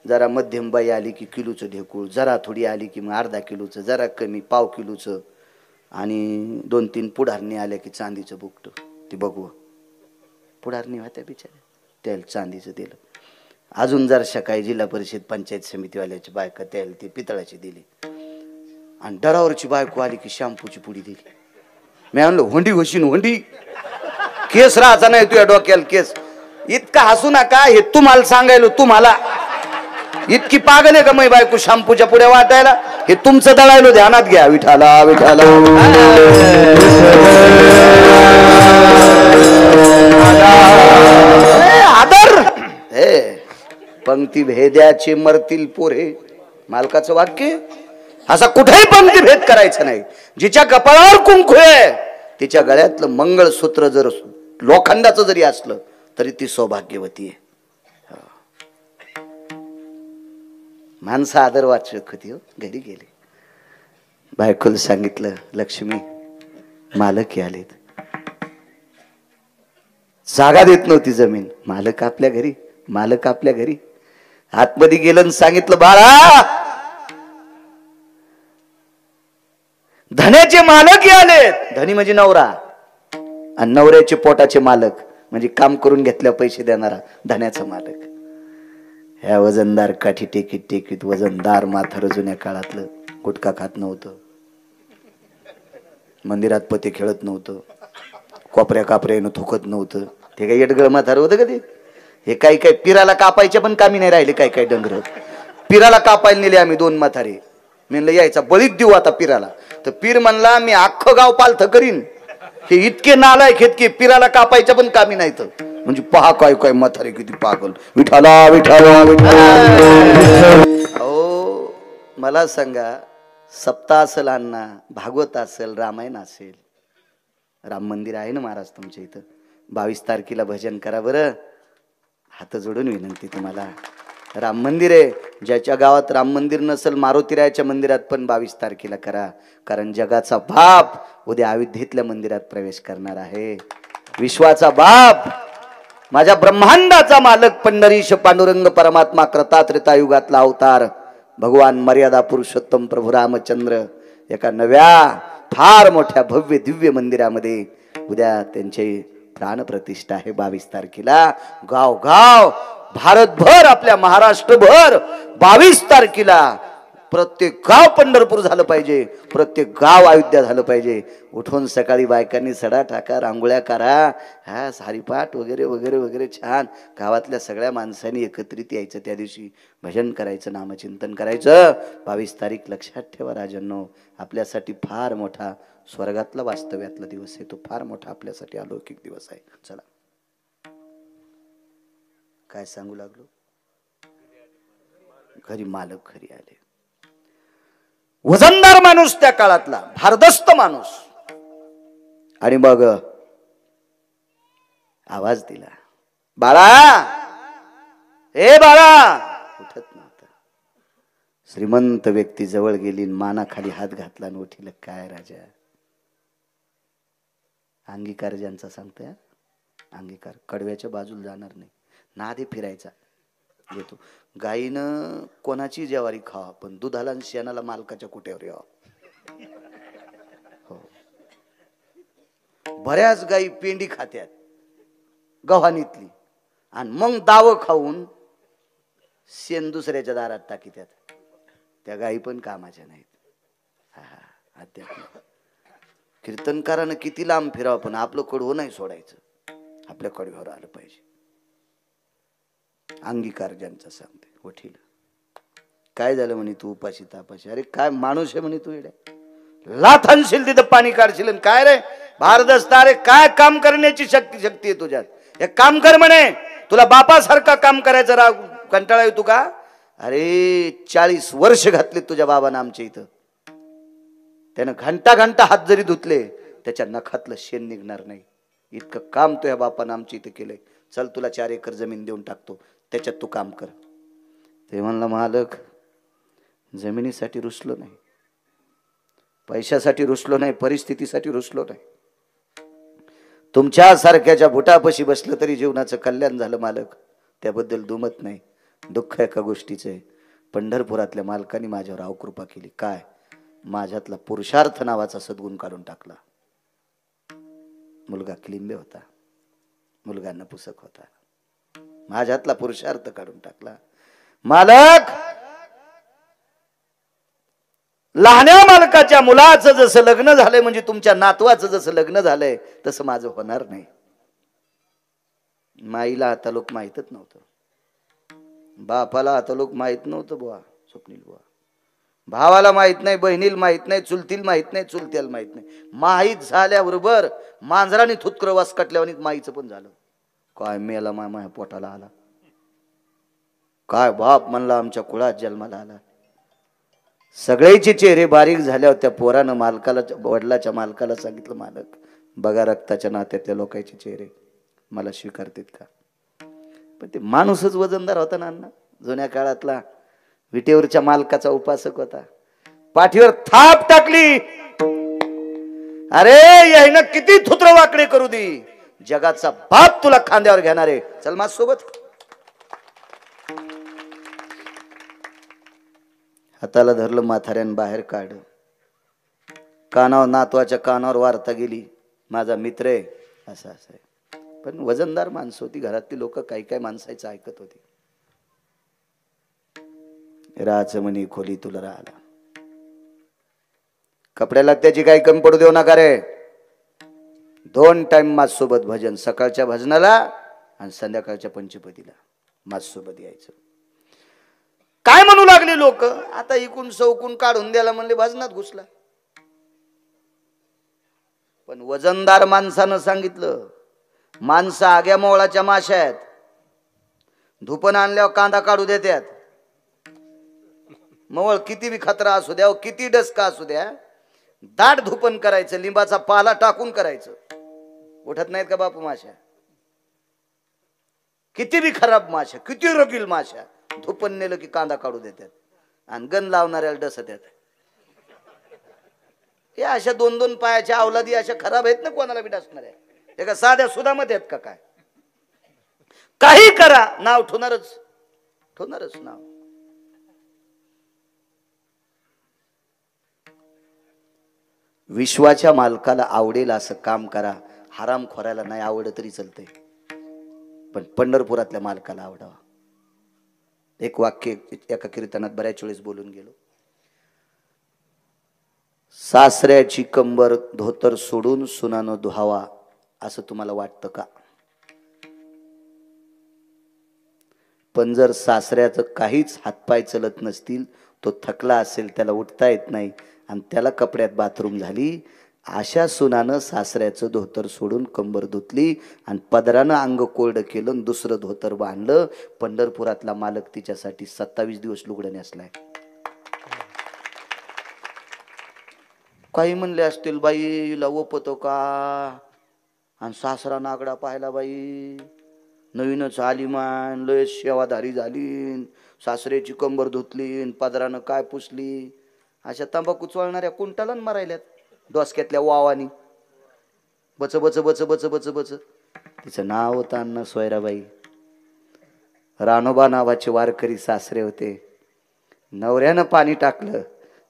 जरा मध्यम बाई आली की किलोचं ढेकूळ, जरा थोडी आली की मग अर्धा किलोचं, जरा कमी पाव किलोचं, आणि 2-3 पुढारणी आल्या की चांदीचं बुकट. ती बघू पुढारणी होत्या बिचाऱ्या, त्याला चांदीचं दिलं. अजून जर सकाळी जिल्हा परिषद पंचायत समितीवाल्याची बायका त्याला ती पितळाची दिली. आणि डरावरची बायको आली की शॅम्पूची पुडी दिली. मी म्हणलो होंडी होशीन होंडी, केस राहायचा नाही तुझ्या डोक्याला केस. इतका हसू नका, हे तुम्हाला सांगायलो. तुम्हाला इतकी पागल आहे का मै बायको शॅम्पूच्या पुढे वाटायला? हे तुमचं दळायलो, ध्यानात घ्या. विठाला विठाला आदर हे पंक्ती भेद्याचे मरतील पोरे, मालकाचं वाक्य. असा कुठेही पंक्ती भेद करायचा नाही. जिच्या कपाळावर कुंकू आहे तिच्या गळ्यातलं मंगळसूत्र जर लोखंडाचं जरी असलं तरी ती सौभाग्यवती आहे. माणसं आदर वाचक होती. हो घरी गेले, बायकोला सांगितलं लक्ष्मी मालक आलेत. जागा देत नव्हती जमीन. मालक आपल्या घरी, मालक आपल्या घरी. आतमध्ये गेलं आणि सांगितलं बाळा धन्याचे मालक आलेत. धनी म्हणजे नवरा आणि नवऱ्याचे पोटाचे मालक म्हणजे काम करून घेतल्या पैसे देणारा धन्याचा मालक. ह्या वजनदार काठी टेकीत टेकीत वजनदार माथार जुन्या काळातलं गुटखा खात नव्हतं. मंदिरात पते खेळत नव्हतं. कोपऱ्या कापऱ्यानं थुकत नव्हतं. ते काही येडगळ म्हातार होतं का ते? हे काही काही पिराला कापायच्या पण कामी नाही राहिले. काही काही डंगर पिराला कापायला नेले आम्ही 2 म्हातारे. म्हणलं यायचा बळीत देऊ आता पिराला. तर पीर म्हणला मी अख्खं गाव पालथ करीन. हे इतके नालायक आहेत की पिराला कापायच्या पण कामी नाही. तर म्हणजे पहा काय काय म्हातारे किती पागल. विठाला विठाला हो मला सांगा, सप्ताह असेल, अण्णा भागवत असेल, रामायण असेल, राम मंदिर आहे ना महाराज तुमच्या इथं. 22 तारखेला भजन करा बरं. हात जोडून विनंती तुम्हाला. राम मंदिर आहे. ज्याच्या गावात राम मंदिर नसेल मारुतीरायाच्या मंदिरात पण 22 तारखेला करा. कारण जगाचा बाप उद्या अयोध्येतल्या मंदिरात प्रवेश करणार आहे. विश्वाचा बाप, माझ्या ब्रह्मांडाचा मालक पंढरीश पांडुरंग परमात्मा कृता त्रेतायुगातला अवतार भगवान मर्यादा पुरुषोत्तम प्रभू रामचंद्र एका नव्या फार मोठ्या भव्य दिव्य मंदिरामध्ये उद्या त्यांचे प्राणप्रतिष्ठा आहे. 22 तारखेला गाव गाव भारतभर, आपल्या महाराष्ट्रभर 22 तारखेला प्रत्येक गाव पंढरपूर झालं पाहिजे. प्रत्येक गाव अयोध्या झालं पाहिजे. उठून सकाळी बायकांनी सडा टाका, रांगोळ्या करा, हा हरिपाठ वगैरे वगैरे वगैरे छान. गावातल्या सगळ्या माणसांनी एकत्रित यायचं. त्या दिवशी भजन करायचं, नामचिंतन करायचं. 22 तारीख लक्षात ठेवा राजांनो. आपल्यासाठी फार मोठा स्वर्गातला वास्तव्यातला दिवस आहे. तो फार मोठा आपल्यासाठी अलौकिक दिवस आहे. चला काय सांगू लागलो. घरी मालक घरी आले. वजनदार माणूस त्या काळातला, भारदस्त माणूस. आणि मग आवाज दिला, बाळा, हे बाळा. उठत नव्हता. श्रीमंत व्यक्ती जवळ गेली, मानाखाली हात घातला आणि उठील. काय राजा, अंगीकार ज्यांचा सांगतोय, अंगीकार कडव्याच्या बाजूला जाणार नाही, नादे फिरायचा येतो. गाईनं कोणाची ज्वारी खावा, पण दुधाला आणि शेणाला मालकाच्या कुट्यावर यावं. हो. बऱ्याच गाई पेंडी खात्यात गव्हाणीतली, आणि मग दाव खाऊन शेण दुसऱ्याच्या दारात टाकीत्यात. त्या गाई पण कामाच्या नाहीत. अध्यात्म कीर्तनकारानं किती लांब फिरावं, पण आपलं कडवं नाही सोडायचं, आपल्या कडव्यावर आलं पाहिजे. अंगीकार ज्यांचा सांगते. वठील काय झालं म्हणे, तू उपाशी तापाशी. अरे काय माणूस आहे म्हणे तू, इडे लाथ आणशील तिथं पाणी काढशील. काय रे भारदस्ता, रे काय काम करण्याची शक्ती आहे तुझ्यात, हे काम कर म्हणे. तुला बापासारखा काम करायचं राग कंटाळा येतो का? अरे 40 वर्ष घातले तुझ्या बाबानं आमच्या इथं. त्यानं घंटा घंटा हात जरी धुतले, त्याच्या नखातलं शेण निघणार नाही. इतकं काम तुझ्या बापानं आमच्या इथं केलंय. चल तुला 4 एकर जमीन देऊन टाकतो, त्याच्यात तू काम कर. ते म्हणला, मालक जमिनीसाठी रुसलो नाही, पैशासाठी रुसलो नाही, परिस्थितीसाठी रुसलो नाही. तुमच्या सारख्याच्या बुटापाशी बसलं तरी जीवनाचं कल्याण झालं मालक, त्याबद्दल दुमत नाही. दुःख एका गोष्टीचं, पंढरपुरातल्या मालकाने माझ्यावर अवकृपा केली. काय? माझ्यातला पुरुषार्थ नावाचा सद्गुण काढून टाकला. मुलगा क्लिंबे होता, मुलगा नपुसक होता, माझ्यातला पुरुषार्थ काढून टाकला. मालक लहान्या मालकाच्या मुलाचं जसं लग्न झालंय, म्हणजे तुमच्या नातवाचं जसं लग्न झालंय, तसं माझं होणार नाही. माईला आता लोक माहितच नव्हतं, बापाला आता लोक माहित नव्हतं बुवा, स्वप्नील बुवा. भावाला माहित नाही, बहिणीला माहित नाही, चुलतीला माहित नाही, चुलत्याला माहित नाही. माहीत झाल्याबरोबर मांजराने थुतकर वासकटल्यावर माईचं पण झालं. काय मेला माझ्या पोटाला आला, काय बाप म्हणला आमच्या कुळात जन्माला आला. सगळ्याचे चेहरे बारीक झाल्यावर त्या पोरानं मालकाला, वडिलाच्या मालकाला सांगितलं, मालक बघा रक्ताच्या नात्यातल्या लोकांचे चेहरे मला स्वीकारतात का? पण ते माणूसच वजनदार होता ना अण्णा, जुन्या काळातला विटेवरच्या मालकाचा उपासक होता. पाठीवर थाप टाकली, अरे यानं किती थुत्र वाकडे करू दे, जगाचा बाप तुला खांद्यावर घेणार आहे, चल माझ सोबत. हाताला धरलं म्हाताऱ्यानं, बाहेर काढ. कानावर, नातवाच्या कानावर वार्ता गेली, माझा मित्र आहे असं असं आहे. पण वजनदार माणसं होती घरातली, लोक काही काही माणसाचं ऐकत होती. राज म्हणी खोली तुला राहिला, कपड्याला त्याची काही कमी पडू देऊ नका रे. 2 टाइम माझ्यासोबत भजन, सकाळच्या भजनाला आणि संध्याकाळच्या पंचपदीला माझ्यासोबत यायचं. काय म्हणू लागले लोक, आता इकून सौकून काढून द्यायला म्हणले भजनात घुसला. पण वजनदार माणसानं सांगितलं, माणसं आग्या मोळाच्या माश्या आहेत, धुपण आणल्यावर कांदा काढू देतात. मवळ किती बी खतरा असू द्या, किती डसका असू द्या, दाट धुपण करायचं, लिंबाचा पाला टाकून करायचं. उठत नाहीत का बापू माश्या? किती बी खराब माश्या, किती रगील माश्या, धुपण नेलं की कांदा काढू देतात आणि गण लावणाऱ्याला डसत्यात. हे अशा 2-2 पायाच्या अवलादी अशा खराब आहेत ना, कोणाला बी डसणार आहे. ते का साध्या सुदामध्ये आहेत का काय? काही करा, नाव ठेवणारच, ठेवणारच नाव. विश्वाच्या मालकाला आवडेल असं काम करा, हराम खोरायला नाही आवडत तरी चालतंय, पण पंढरपुरातल्या मालकाला आवडावा. एक वाक्य एका कीर्तनात बऱ्याच वेळेस बोलून गेलो. सासऱ्याची कंबर धोतर सोडून सुनानं धुहावा, असं तुम्हाला वाटतं का? पण जर सासऱ्याचं काहीच हातपाय चलत नसतील, तो थकला असेल, त्याला उठता येत नाही आणि त्याला कपड्यात बाथरूम झाली, अशा सुनानं सासऱ्याचं धोतर सोडून कंबर धुतली आणि पदरानं अंग कोरडं केलं, दुसरं धोतर बांधलं. पंढरपुरातला मालक तिच्यासाठी 27 दिवस लुगडं नेसलाय. काही म्हणले असतील, बाईला ओपतो का, आणि सासरा नागडा पाहिला, बाई नवीनच आली मान, लय सेवाधारी झाली, सासऱ्याची कंबर धुतली, पदरानं काय पुसली. अशा तंबाखू चोळणाऱ्या कुंटाला मारायल्यात डोसक्यातल्या वावानी. बच बच बच बच बच बच. तिचं नाव होतं अण्णा सोयराबाई. रानोबा नावाचे वारकरी सासरे होते. नवऱ्यानं पाणी टाकलं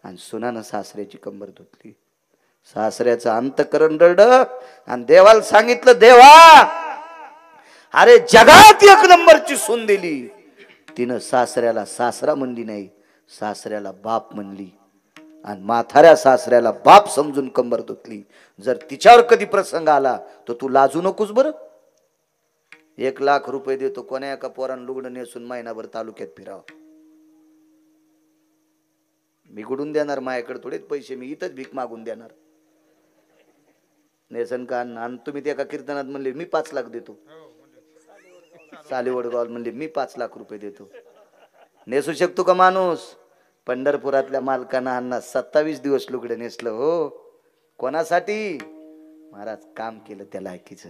आणि सुनानं सासऱ्याची कंबर धुतली. सासऱ्याचं अंतकरण रडलं आणि देवाला सांगितलं, देवा अरे जगात एक नंबरची सून दिली. तिनं सासऱ्याला सासरा म्हणली नाही, सासऱ्याला बाप म्हणली आणि म्हाताऱ्या सासऱ्याला बाप समजून कंबर धुतली. जर तिच्यावर कधी प्रसंग आला तर तू लाजू नकोस बरं. 1,00,000 रुपये देतो, कोण्या एका पोरानं लुगडं नेसून महिनाभर तालुक्यात फिरावं. मी कुठून देणार, माझ्याकडे थोडेच पैसे, मी इथंच भीक मागून देणार. नेसन का आणि तुम्ही त्या एका कीर्तनात म्हणले मी 5 लाख देतो. सालीवडगाव म्हणले मी 5 लाख रुपये देतो. नेसू शकतो का माणूस? पंढरपुरातल्या मालकांना अण्णा 27 दिवस लुगडं नेसलं हो. कोणासाठी? महाराज काम केलं त्या लायकीचं.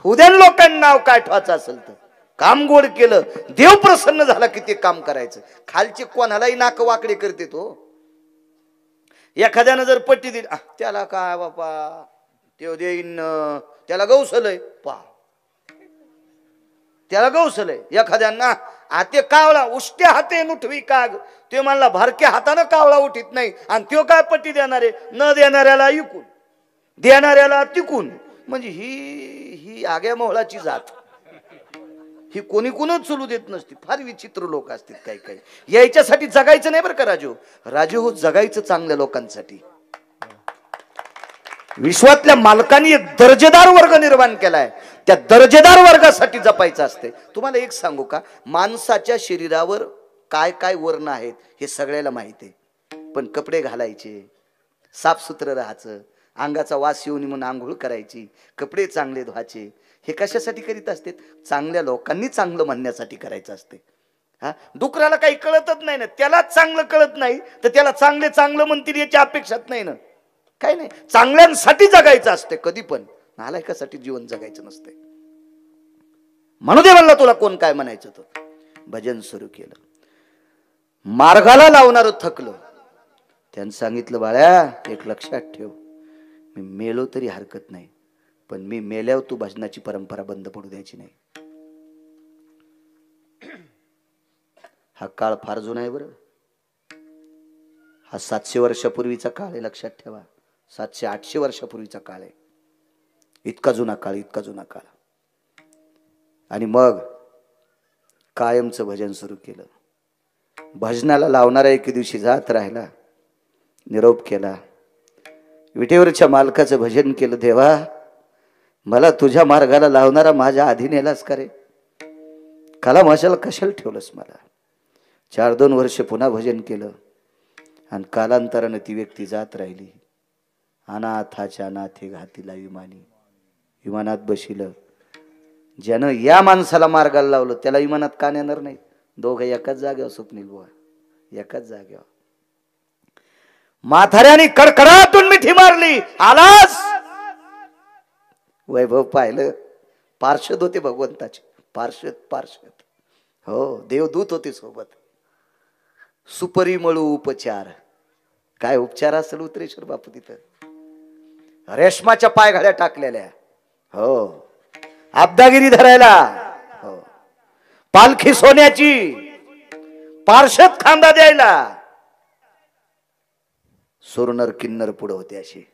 उद्या लोकांना नाव काय ठेवायचं असेल तर काम गोड केलं, देव प्रसन्न झाला की ते काम करायचं. खालचे कोणालाही नाक वाकडे करते तो. एखाद्यानं जर पट्टी दिली, त्याला काय बापा ते देईन, त्याला गौसलय पा, त्याला गौसलय. एखाद्यांना हाते कावळा उष्ट्या हाते उठवी काग, ते म्हणला भारक्या हातानं कावळा उठीत नाही आणि त्यो काय पट्टी देणारे, न देणाऱ्याला इकून देणाऱ्याला तिकून. म्हणजे ही आग्या मोहळाची जात, ही कोणी कोणच चलू देत नसती. फार विचित्र लोक असतात काही काही. याच्यासाठी जगायचं नाही बरं का राजू. राजू हो, जगायचं चांगल्या लोकांसाठी. विश्वातल्या मालकांनी एक दर्जेदार वर्ग निर्माण केलाय, त्या दर्जेदार वर्गासाठी जपायचं असते. तुम्हाला एक सांगू का, माणसाच्या शरीरावर काय काय वर्ण आहेत हे सगळ्याला माहिती आहे. पण कपडे घालायचे, साफसुथरं राहायचं, अंगाचा वास येऊन म्हणून आंघोळ करायची, कपडे चांगले धुवायचे, हे कशासाठी करीत असते? चांगल्या लोकांनी चांगलं म्हणण्यासाठी करायचं असते. हा, डुकराला काही कळतच नाही ना, त्यालाच चांगलं कळत नाही तर त्याला चांगले चांगलं म्हणतील याची अपेक्षाच नाही ना. काय नाही, चांगल्यांसाठी जगायचं असते कधी पण, नालायकासाठी जीवन जगायचं नसते. म्हणू दे म्हणला तुला कोण काय म्हणायचं. तो भजन सुरू केलं, मार्गाला लावणार थकलं. त्यांनी सांगितलं, बाळ्या एक लक्षात ठेव, मी मेलो तरी हरकत नाही, पण मी मेल्यावर तू भजनाची परंपरा बंद पडू द्यायची नाही. हा काळ फार जुना आहे बरं. हा 700 वर्षापूर्वीचा काळ आहे, लक्षात ठेवा. 700-800 वर्षापूर्वीचा काळ आहे. इतका जुना काळ, इतका जुना काळ. आणि मग कायमचं भजन सुरू केलं. भजनाला लावणारा एके दिवशी जात राहिला, निरोप केला, विटेवरच्या मालकाचं भजन केलं. देवा, मला तुझ्या मार्गाला लावणारा माझ्या आधी नेलास का रे? काला माशाला कशाला ठेवलंस मला? 4-2 वर्ष पुन्हा भजन केलं आणि कालांतरानं ती व्यक्ती जात राहिली. अनाथाच्या नाथे घातीला विमानी, विमानात बशिलं. ज्यानं या माणसाला मार्गाला लावलं त्याला विमानात का नेणार नाही? दोघं एकाच जागेवर, स्वप्नील बुवा एकाच जागेवर. म्हाताऱ्याने कडकडातून मिठी मारली, आलास? वैभव पाहिलं, पार्षद होते भगवंताचे, पार्षद. हो, देवदूत होते सोबत. सुपरिमळू उपचार, काय उपचार असेल उतरेश्वर बापू तिथं. रेशमाच्या पायघड्या टाकलेल्या, हो, अब्दागिरी धरायला, हो, पालखी सोन्याची, पार्षद खांदा द्यायला. सुरनर किन्नर पुढे होते अशी.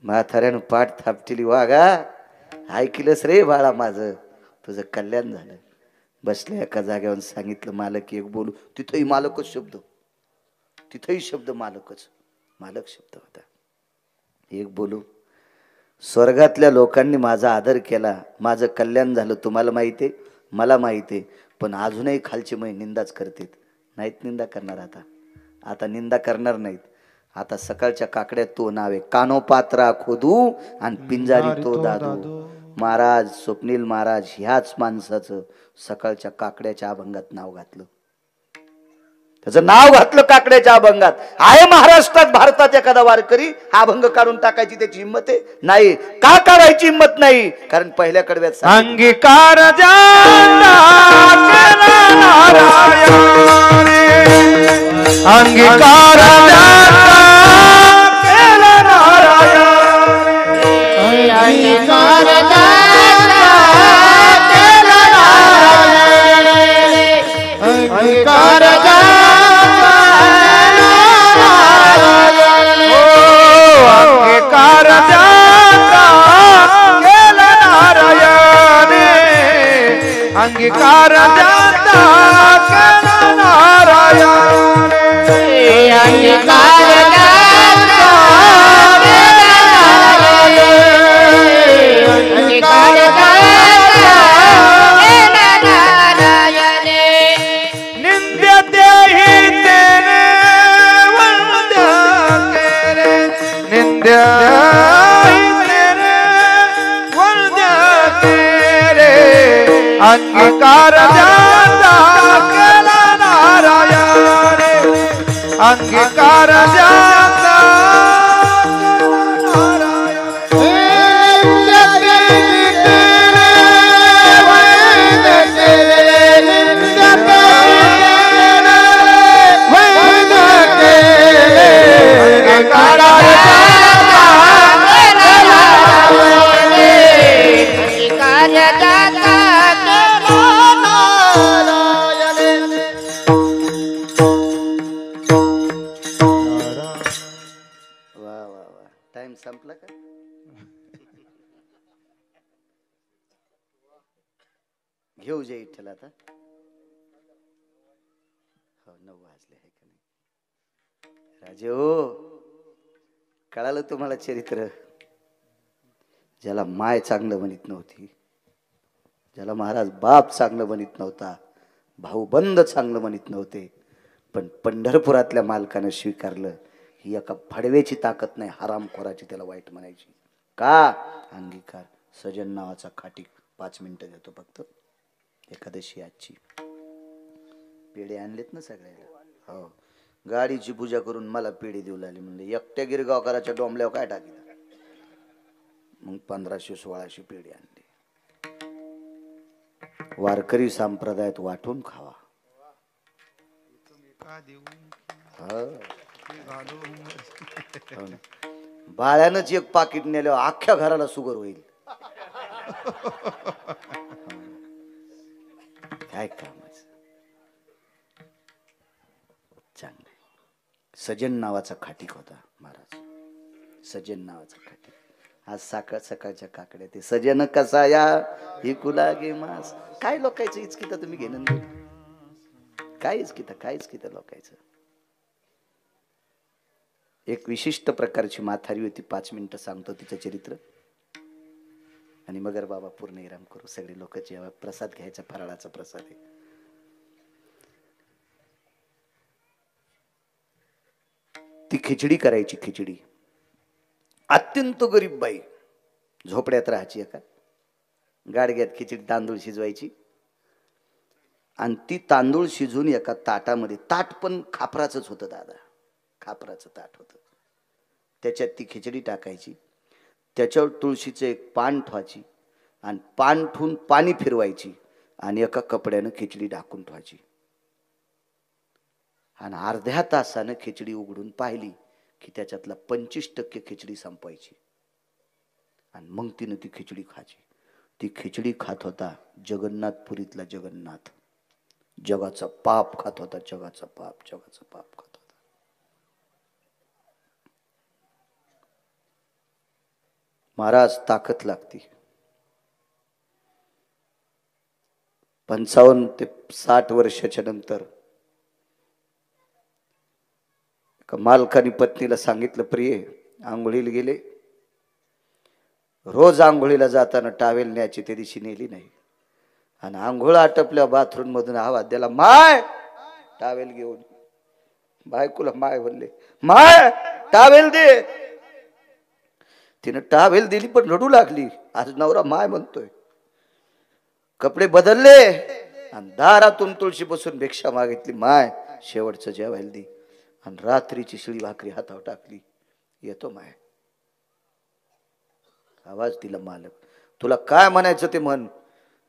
म्हाताऱ्यानं पाठ थापटिली, वागा ऐकलंस रे बाळा माझं, तुझं कल्याण झालं. बसले एका जागेवर, सांगितलं मालक एक बोलू. तिथंही मालकच शब्द, तिथंही शब्द मालकच, मालक शब्द होता. एक बोलू. स्वर्गातल्या लोकांनी माझा आदर केला, माझं कल्याण झालं. तुम्हाला माहिती आहे, मला माहिती आहे, पण अजूनही खालची मै निंदाच करतात. नाहीत निंदा करणार आता निंदा करणार नाहीत. आता सकाळच्या काकड्यात तो नावे, कानोपात्रा खोदू आणि पिंजारी तो दादू. महाराज स्वप्नील महाराज ह्याच माणसाचं सकाळच्या काकड्याच्या अभंगात नाव घातलं. त्याचं नाव घातलं काकड्याच्या अभंगात. आहे महाराष्ट्रात, भारतात एखादा वारकरी हा अभंग काढून टाकायची त्याची हिंमत आहे? नाही. का काढायची हिंमत नाही? कारण पहिल्या कडव्यात अंगीकार अंगीकार अंगीकार जाता केला नारायण अंगीकार जाता संपला का? घेऊ जे इथल आता. हो 9 वाजले आहे का नाही? राजे हो, कळालं तुम्हाला चरित्र? ज्याला माय चांगलं म्हणत नव्हती, ज्याला महाराज बाप चांगलं म्हणत नव्हता, भाऊबंद चांगलं म्हणत नव्हते, पण पंढरपुरातल्या मालकानं स्वीकारलं. ही एका फडवेची ताकद नाही, हरामखोराची त्याला वाईट म्हणायची. का? अंगीकार. सजन नावाचा खाटी 5 मिनिटं देतो फक्त. एकादशी आजची. पेढे आणलेत ना सगळ्याला? हो. गाडीची पूजा करून मला पेढे देऊ लागली. म्हणले एकट्या गिरगावकराच्या डोंबल्यावर काय टाकी. मग 1500-1600 पेढे आणले. वारकरी संप्रदायात वाटून खावा. बाळ्यानंच एक पाकिट नेल्यावर अख्ख्या घराला शुगर होईल. काय कामाचं. चांगलं. सजन नावाचा खाटीक होता महाराज. सजन नावाचा खाटीक. आज सकाळच्या काकड्या ते सजन कसा या ही कुला गे मास. काय लोकायचं इचकिता तुम्ही घेणं? काय इचकिता लोकायचं. एक विशिष्ट प्रकारची म्हातारी होती. 5 मिनिटं सांगतो तिचं चरित्र आणि मगर बाबा पूर्ण विराम करू. सगळे लोक जेव्हा प्रसाद घ्यायचा, फराळाचा प्रसाद आहे. ती खिचडी करायची. खिचडी अत्यंत गरीब बाई, झोपड्यात राहायची. एका गाडग्यात खिचडी तांदूळ शिजवायची आणि ती तांदूळ शिजून एका ताटामध्ये, ताट पण खापराचंच होतं दादा, खापराचं ताट होतं. त्याच्यात ती खिचडी टाकायची. त्याच्यावर तुळशीचं एक पान ठेवायची आणि पान ठेवून पाणी फिरवायची आणि एका कपड्यानं खिचडी ढाकून ठेवायची. आणि अर्ध्या तासानं खिचडी उघडून पाहिली की त्याच्यातला 25% खिचडी संपायची. आणि मग तिनं ती खिचडी खायची. ती खिचडी खात होता जगन्नाथपुरीतला जगन्नाथ. जगाचा पाप खात होता. जगाचा पाप खात होता. महाराज ताकद लागती. 55 ते 60 वर्षाच्या नंतर मालकानी पत्नीला सांगितलं, प्रिय आंघोळीला गेले. रोज आंघोळीला जाताना टावेल न्यायची, त्या दिवशी नेली नाही. आणि आंघोळ आटपल्या बाथरूम मधून आवाज द्याला, माय टावेल घेऊन. बायकोला माय बोलले, माय टावेल दे. तिनं टावेल दिली पण रडू लागली. आज नवरा माय म्हणतोय. कपडे बदलले आणि दारातून तुळशी बसून भिक्षा मागितली, माय शेवटचं जेवायला दे. आणि रात्रीची शिळी भाकरी हातावर टाकली, येतो माय. आवाज दिला, मालक तुला काय म्हणायचं ते म्हण,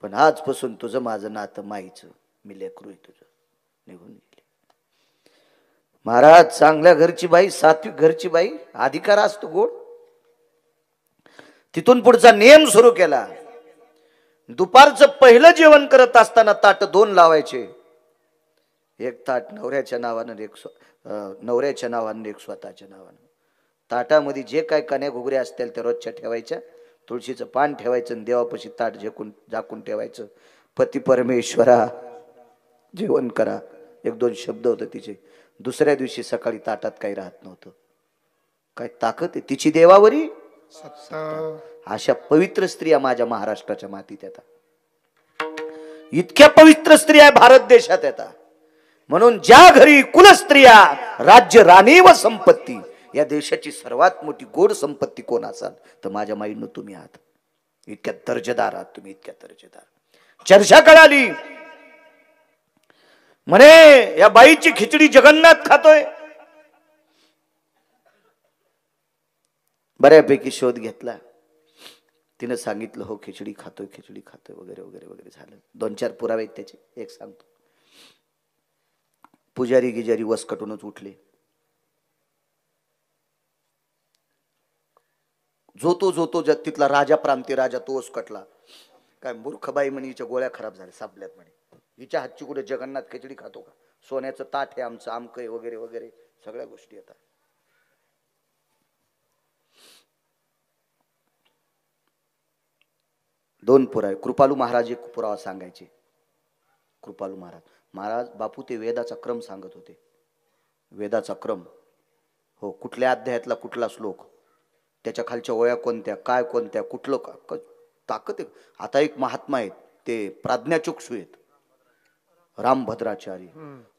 पण आजपासून तुझं माझं नातं माईचं, मी लेकरू आहे तुझं. निघून गेली. महाराज चांगल्या घरची बाई, सात्विक घरची बाई, अधिकार असतो गोड. तिथून पुढचा नियम सुरू केला. दुपारचं पहिलं जेवण करत असताना ताट 2 लावायचे. एक ताट नवऱ्याच्या नावानं, एक स्वतःच्या नावानं. ताटामध्ये जे काय कण्या घुगऱ्या असतील त्या रोजच्या ठेवायच्या. तुळशीचं पान ठेवायचं आणि देवापाशी ताट झाकून ठेवायचं. पती परमेश्वरा जेवण करा. 1-2 शब्द होते तिचे. दुसऱ्या दिवशी सकाळी ताटात काही राहत नव्हतं. काय ताकद आहे तिची देवावरी. अशा पवित्र स्त्रिया माझ्या महाराष्ट्राच्या मातीत येतात. इतक्या पवित्र स्त्रिया भारत देशात येतात. म्हणून ज्या घरी कुलस्त्रिया राज्य राणी व संपत्ती, या देशाची सर्वात मोठी गोड संपत्ती कोण असाल तर माझ्या माईनं तुम्ही आहात. इतक्या दर्जेदार आहात तुम्ही, इतक्या दर्जेदार. चर्चा कळाली म्हणे या बाईची खिचडी जगन्नाथ खातोय. बऱ्यापैकी शोध घेतला. तिने सांगितलं हो खिचडी खातोय वगैरे वगैरे वगैरे झालं. 2-4 पुरावे आहेत त्याचे, एक सांगतो. पुजारी गिजारी वसकटूनच उठले. जो तो तिथला राजा, प्रांती राजा तो वसकटला. काय मूर्खबाई म्हणे हिच्या गोळ्या खराब झाल्या, सापल्यात म्हणे. हिच्या हातची कुठे जगन्नाथ खिचडी खातो का? सोन्याचं ताट आहे आमचं, आमकय वगैरे वगैरे सगळ्या गोष्टी येतात. दोन पुरावे. कृपालू महाराज एक पुरावा सांगायचे. कृपालू महाराज बापू ते वेदाचा क्रम सांगत होते. वेदाचा क्रम, हो, कुठल्या अध्यायातला कुठला श्लोक, त्याच्या खालच्या ओळ्या कोणत्या, काय कोणत्या, कुठलं ताकद आहे. आता एक महात्मा आहेत ते प्राज्ञाचक्षु आहेत, रामभद्राचार्य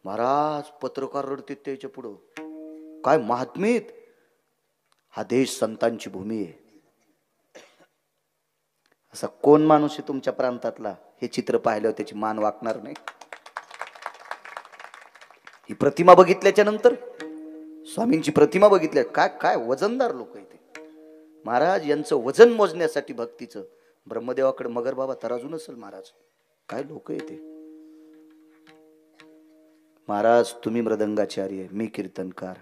महाराज. पत्रकार रडतील त्याच्या पुढं. काय महात्मेत. हा देश संतांची भूमी आहे. असा कोण माणूस आहे तुमच्या प्रांतातला हे चित्र पाहिल्यावर त्याची मान वाकणार नाही. ही प्रतिमा बघितल्याच्या नंतर, स्वामींची प्रतिमा बघितल्या, काय काय वजनदार लोक आहेत महाराज. यांचं वजन मोजण्यासाठी भक्तीचं ब्रह्मदेवाकडे मगर बाबा तराजू नसेल महाराज. काय लोक येते महाराज. तुम्ही मृदंगाचार्य, मी कीर्तनकार.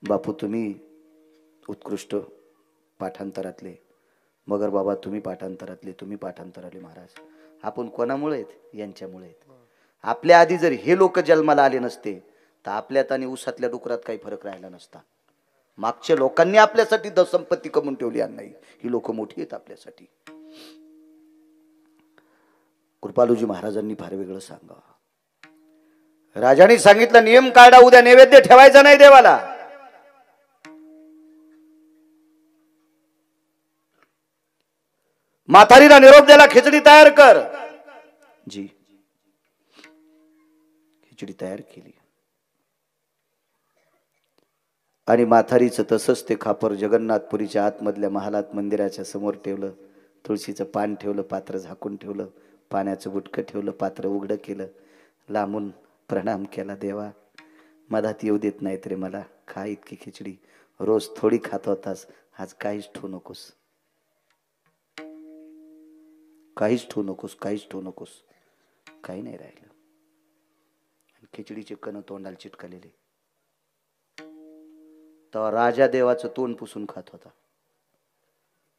बापू तुम्ही उत्कृष्ट पाठांतरातले, मगर बाबा तुम्ही पाठांतरातले, तुम्ही पाठांतरातले. महाराज आपण कोणामुळे आहेत? यांच्यामुळे आहेत. आपल्या आधी जर हे लोक जन्माला आले नसते तर आपल्यात आणि उसातल्या डुकरात काही फरक राहिला नसता. मागच्या लोकांनी आपल्यासाठी संपत्ती कमवून ठेवली नाही. ही लोक मोठी आहेत आपल्यासाठी. कृपालूजी महाराजांनी फार वेगळं सांगावं. राजाने सांगितलं नियम काढा, उद्या नैवेद्य ठेवायचा नाही देवाला. म्हातारीला निरोप द्यायला खिचडी तयार कर. जी खिचडी तयार केली आणि म्हातारीचं तसंच ते खापर जगन्नाथपुरीच्या आतमधल्या महालात मंदिराच्या समोर ठेवलं. तुळशीचं पान ठेवलं, पात्र झाकून ठेवलं, पाण्याचं बुटकं ठेवलं, पात्र उघडं केलं, लांबून प्रणाम केला. देवा मधात येऊ देत नाहीत रे मला. खा इतकी खिचडी, रोज थोडी खात होतास, आज काहीच ठेवू नकोस, काहीच ठेवू नकोस, काहीच ठेवू नकोस. काही नाही राहिलं. खिचडीचे कण तोंडाला चिटकलेले. तेव्हा राजा देवाचं तोंड पुसून खात होता.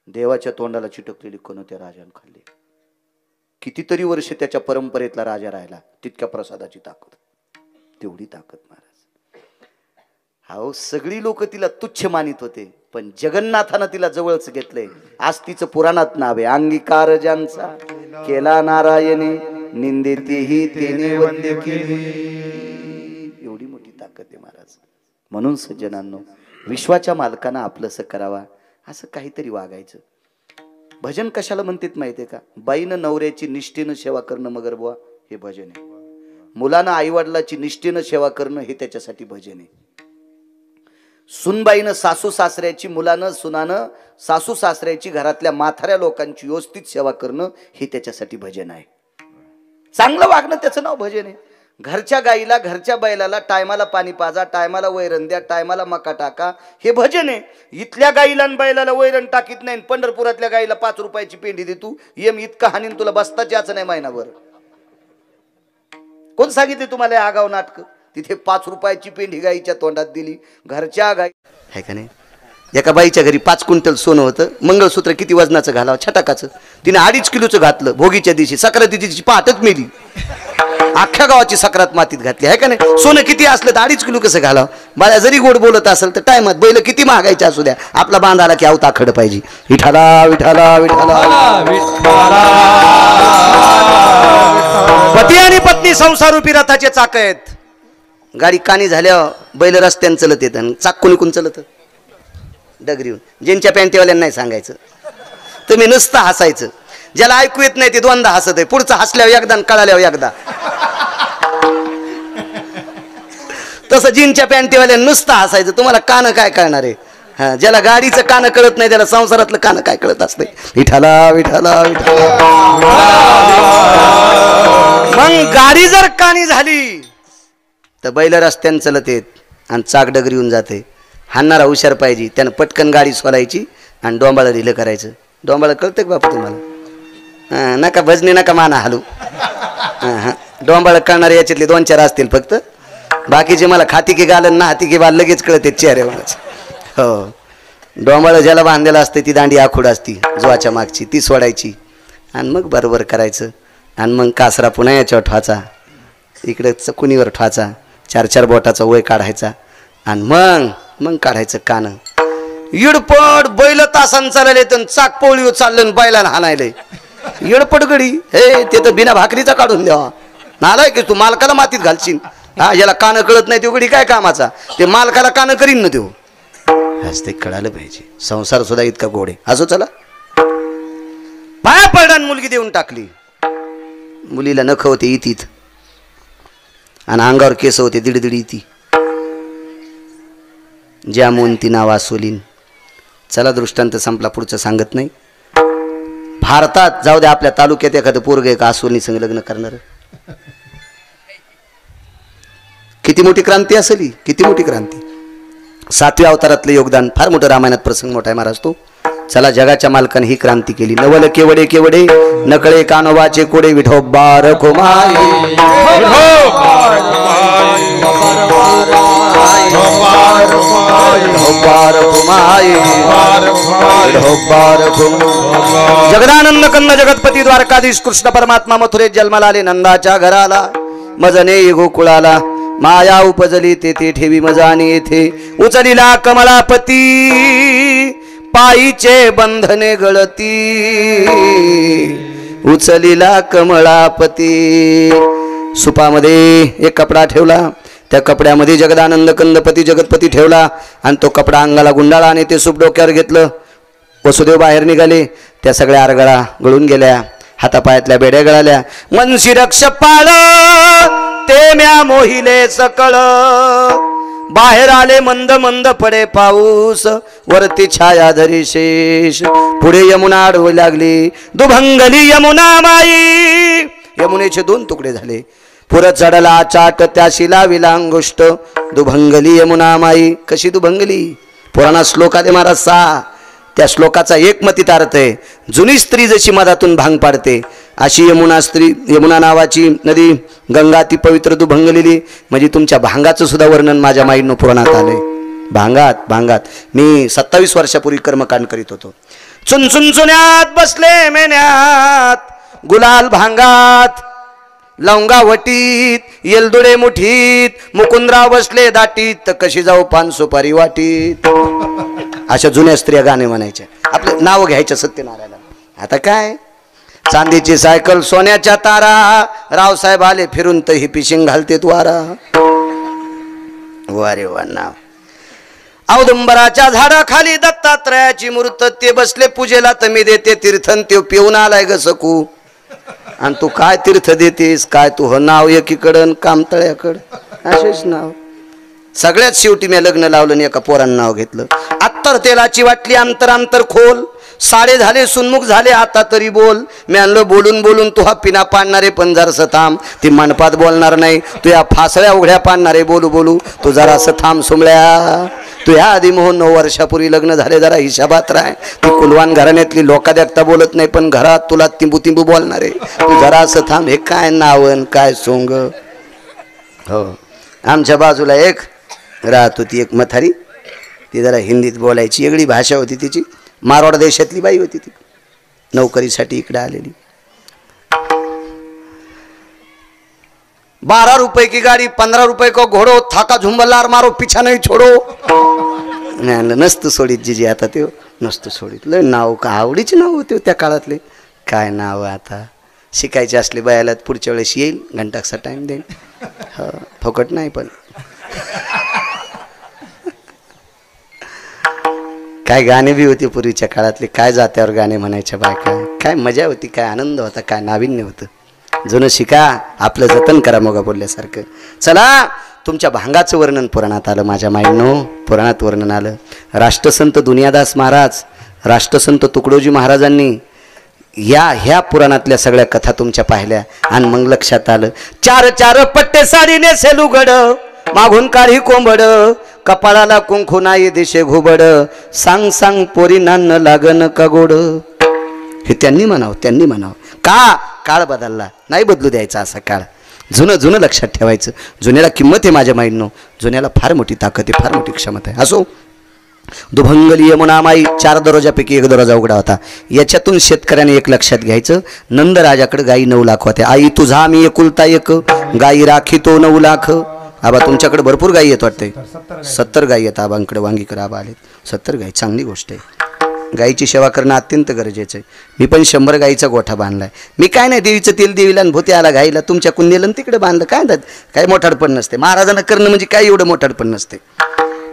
देवाच्या तोंडाला चिटकलेली कण त्या राजाने खाल्ली. कितीतरी वर्ष त्याच्या परंपरेतला राजा राहिला. तितक्या प्रसादाची ताकद, तेवढी ताकद महाराज. हाव सगळी लोक तिला तुच्छ मानित होते, पण जगन्नाथानं तिला जवळच घेतलंय. आज तिचं पुराणात नाव आहे, अंगीकार ज्यांचा केला नारायणे, निंदेतेही तेने वंद्य केले. एवढी मोठी ताकद आहे महाराज. म्हणून सज्जनांनो, विश्वाच्या मालकांना आपलंसं करावा असं काहीतरी वागायचं. भजन कशाला म्हणतात माहितीये का? बाईनं नवऱ्याची निष्ठेनं सेवा करणं मगर बुवा हे भजन आहे. मुलानं आईवडिलाची निष्ठेनं सेवा करणं हे त्याच्यासाठी भजन आहे. सुनबाईनं सासू सासऱ्याची, मुलानं सुनानं सासू सासऱ्याची, घरातल्या म्हाताऱ्या लोकांची व्यवस्थित सेवा करणं हे त्याच्यासाठी भजन आहे. चांगलं वागणं त्याचं नाव भजन आहे. घरच्या गाईला, घरच्या बैलाला टायमाला पाणी पाजा, टायमाला वैरण द्या, टायमाला मका टाका, हे भजन आहे. इथल्या गाईला आणि बैलाला वैरण टाकीत नाही, पंढरपुरातल्या गाईला 5 रुपयाची पेंडी दे तू, येम इतका हानीन तुला बसताच याचं नाही महिनाभर. कोण सांगितले तुम्हाला आगाव नाटक? तिथे 5 रुपयाची पेंडी गाईच्या तोंडात दिली. घरच्या गाई आहे का नाही? एका बाईच्या घरी 5 क्विंटल सोनं होतं. मंगळसूत्र किती वजनाचं घालावं, छटाकाचं. तिने 2.5 किलोचं घातलं. भोगीच्या दिवशी सक्राती तिची पहाटच मेली. अख्ख्या गावाची सक्रात मातीत घातली आहे का नाही? सोनं किती असलं तर 2.5 किलो कसं घालावं? बाळा जरी गोड बोलत असेल तर टायमात बैल किती महागायचे असू द्या, आपला बांधाला की आवता खड पाहिजे. विठाला विठाला विठाला विठाला पती आणि पत्नी संसारूपी रथाचे चाक आहेत. गाडी कानी झाल्यावर बैल रस्त्याने चलत येत आणि चाक कोणी कोण चलत डगरीहून. ज्यांच्या पॅन्टीवाल्यांना नाही सांगायचं, तुम्ही नुसतं हसायचं. ज्याला ऐकू येत नाही ते दोनदा हसत आहे, पुढचं हसल्यावर एकदा आणि कळाल्यावर एकदा. तसं जीनच्या पॅन्टीवाल्यानं नुसतं हसायचं. तुम्हाला कान काय कळणार आहे? हा, ज्याला गाडीचं कान कळत नाही त्याला संसारातलं कान काय कळत असते. विठाला विठाला विठाला. मग गाडी जर कानी झाली तर बैल रस्त्याने चलत येत आणि चाक डगरी येऊन जाते. हाणणारा हुशार पाहिजे. त्यानं पटकन गाडी सोलायची आणि डोंबाळं ढिलं करायचं. डोंबाळं कळतं का बापू तुम्हाला? हां, नका भजनी नका माना हालू. हां हां, डोंबाळं कळणारे याच्यातले 2-4 असतील फक्त. बाकीचे मला खाती की गालन ना हाती की बाल लगेच कळते चेहऱ्यावरच. हो, डोंबाळं ज्याला बांधलेलं असते ती दांडी आखूड असती जुवाच्या मागची, ती सोडायची आणि मग बरोबर करायचं. आणि मग कासरा पुन्हा याच्यावर ठवाचा, इकडे चकुनीवर ठवाचा, 4-4 बोटाचा वय काढायचा आणि मग काढायचं कान. इडपड बैल तासान चालले तर चाक पोळी चाललं बैलाला हाणायले. इडपड गडी हे ते तर बिना भाकरीचा काढून द्यावा. नालाय की तू मालकाला मातीत घालशील. हा, याला कान कळत नाही तो गडी काय कामाचा? ते मालकाला कान करीन ना देऊ. आज ते कळालं पाहिजे. संसार सुद्धा इतका गोड आहे. असो चला. पाया पडला मुलगी देऊन टाकली. मुलीला नख होते इतीत आणि अंगावर केस होते दिडदिडी इती. ज्यामून ती नाव आसोलीन. चला, दृष्टांत संपला, पुढचं सांगत नाही. भारतात जाऊ द्या, आपल्या तालुक्यात एखादं पोरग एक आसोली संग लग्न करणार. किती मोठी क्रांती असेल, किती मोठी क्रांती. 7व्या अवतारातलं योगदान फार मोठं. रामायणात प्रसंग मोठा आहे महाराज तो. चला, जगाच्या मालकाने ही क्रांती केली. नवल केवडे केवडे नकळे कानोबाचे कोडे विठोबा रखुमाई. जगदानंद कंद जगतपती द्वारकाधीश कृष्ण परमात्मा मथुरेत जन्माला आले. नंदाच्या घराला मजने गोकुळाला. माया उपजली तेथे ठेवी मजाने येथे. उचलिला कमलापती पायीचे बंधने गळती. उचलिला कमलापती. सुपामध्ये एक कपडा ठेवला. त्या कपड्यामध्ये जगदानंद कंदपती जगतपती ठेवला आणि तो कपडा अंगाला गुंडाळा आणि ते सूप डोक्यावर घेतलं. वसुदेव बाहेर निघाले. त्या सगळ्या आरगळा गळून गेल्या. हातापायातल्या बेड्या गळाल्या. मनशी रक्ष पाळ ते म्या मोहिले सकळ. बाहेर आले मंद मंद पडे पाऊस. वरती छाया धरी शेष. पुढे यमुना आडवू लागली. दुभंगली यमुना माई. यमुनेचे 2 तुकडे झाले. पुर चढला चाट त्याशी लाविला अंगुष्ट. दुभंगली यमुना माई. कशी दुभंगली? पुराणा श्लोक आहे महाराज 6. त्या श्लोकाचा एकमतीत अर्थ आहे, जुनी स्त्री जशी मधातून भांग पाडते अशी यमुना नावाची नदी गंगा ती पवित्र दुभंगलेली. म्हणजे तुमच्या भांगाचं सुद्धा वर्णन माझ्या माईंनो पुराणात आलंय. भांगात मी 27 वर्षापूर्वी कर्मकांड करीत होतो. चुनचुन्यात बसले मेन्यात. गुलाल भांगात. लवंगा वटीत. येलदुडे मुठीत. मुकुंदराव बसले दाटीत. कशी जाऊ पान सुपारी वाटीत. अशा जुन्या स्त्रिया गाणे म्हणायच्या. आपलं नाव घ्यायचं सत्यनारायण. आता काय, चांदीची सायकल सोन्याच्या तारा. रावसाहेब आले फिरून तर ही पिशिंग घालते वारा. वारे वा नाव. औदुंबराच्या झाडाखाली दत्तात्रयाची मूर्त. ते बसले पूजेला तर मी देते तीर्थन. ते पिऊन आलाय ग सकू. आणि तू काय तीर्थ देतेस काय? तू हो नाव एकीकडं कामतळ्याकडं. असेच नाव. सगळ्यात शेवटी मी लग्न लावलं आणि एका पोरानं नाव घेतलं. अत्तर तेलाची वाटली अंतर खोल. साडे झाले सुन्मुख झाले आता तरी बोल. मी आणलं बोलून बोलून तू हा पिना पाडणारे पण जरासं थांब. ती मंडपात बोलणार नाही. तू या फासळ्या उघड्या पाडणारे बोलू बोलू तू जरासं थांब सुमळ्या. तू ह्या आधी मोहन 9 वर्षापूर्वी लग्न झाले. जरा हिशाबात राह. ती कुलवान घराण्यातली लोका देखता बोलत नाही पण घरात तुला तिंबू तिंबू बोलणारे. तू जरासं थांब. हे काय नावन काय सोंग. हो, आमच्या बाजूला एक राहत होती एक मथारी. ती जरा हिंदीत बोलायची. वेगळी भाषा होती तिची. मारवाड देशातली बाई होती ती. नोकरीसाठी इकडे आलेली. 12 रुपये की गाडी 15 रुपये को घोडो. थाका झुंबलार मारो पिछा नाही छोडो. नसतं सोडीत जिजी आता ते नसतं सोडीत. लय नाव का आवडीचे नाव होते त्या काळातले. काय नाव आता. शिकायचे असले बायाला पुढच्या वेळेस येईल, घंटाकसा टाईम देईन. हो, फुकट नाही. पण काय गाणे बी होते पूर्वीच्या काळातले, काय जात्यावर गाणे म्हणायच्या बायका, काय मजा होती, काय आनंद होता, काय नाविन्य होतं. जुनं शिका, आपलं जतन करा मोगा बोलल्यासारखं. चला, तुमच्या भांगाचं वर्णन पुराणात आलं माझ्या माईंनो. पुराणात वर्णन आलं. राष्ट्रसंत दुनियादास महाराज, राष्ट्रसंत तुकडोजी महाराजांनी ह्या पुराणातल्या सगळ्या कथा तुमच्या पाहिल्या आणि मग लक्षात आलं. 4 पट्टे साडी नेसे लुगड, मागून काळी कोंबड, कपाळाला कुंकू नाही दिशे घुबड, सांग सांग पोरी नान्न लागन का गोड. हे त्यांनी म्हणावं. का? काळ बदलला, नाही बदलू द्यायचा असा काळ. जुनं लक्षात ठेवायचं. जुन्याला किंमत आहे माझ्या माईंनो. जुन्याला फार मोठी ताकद आहे, फार मोठी क्षमता आहे. असो, दुभंगली यमुना माई 4 दरवाजापैकी 1 दरवाजा उघडा होता. याच्यातून शेतकऱ्याने एक लक्षात घ्यायचं. नंदराजाकडे गाई 9 लाख होत्या. आई तुझा मी एकुलता एक, गाई राखी तो 9 लाख. आबा तुमच्याकडे भरपूर गाई येत वाटते. 70 गाई येत आबांकडे. वांगीकडे आबा आले 70 गाई. चांगली गोष्ट आहे. गाईची सेवा करणं अत्यंत गरजेचं आहे. मी पण 100 गाईचा गोठा बांधलाय. मी काय नाही, देवीचं तेल देवीला आणि भूती आला गाईला, तुमच्या कुंदेला तिकडे बांधलं. काय म्हणतात, काय मोठाडपण नसते. महाराजांना करणं म्हणजे काय एवढं मोठाडपण नसते.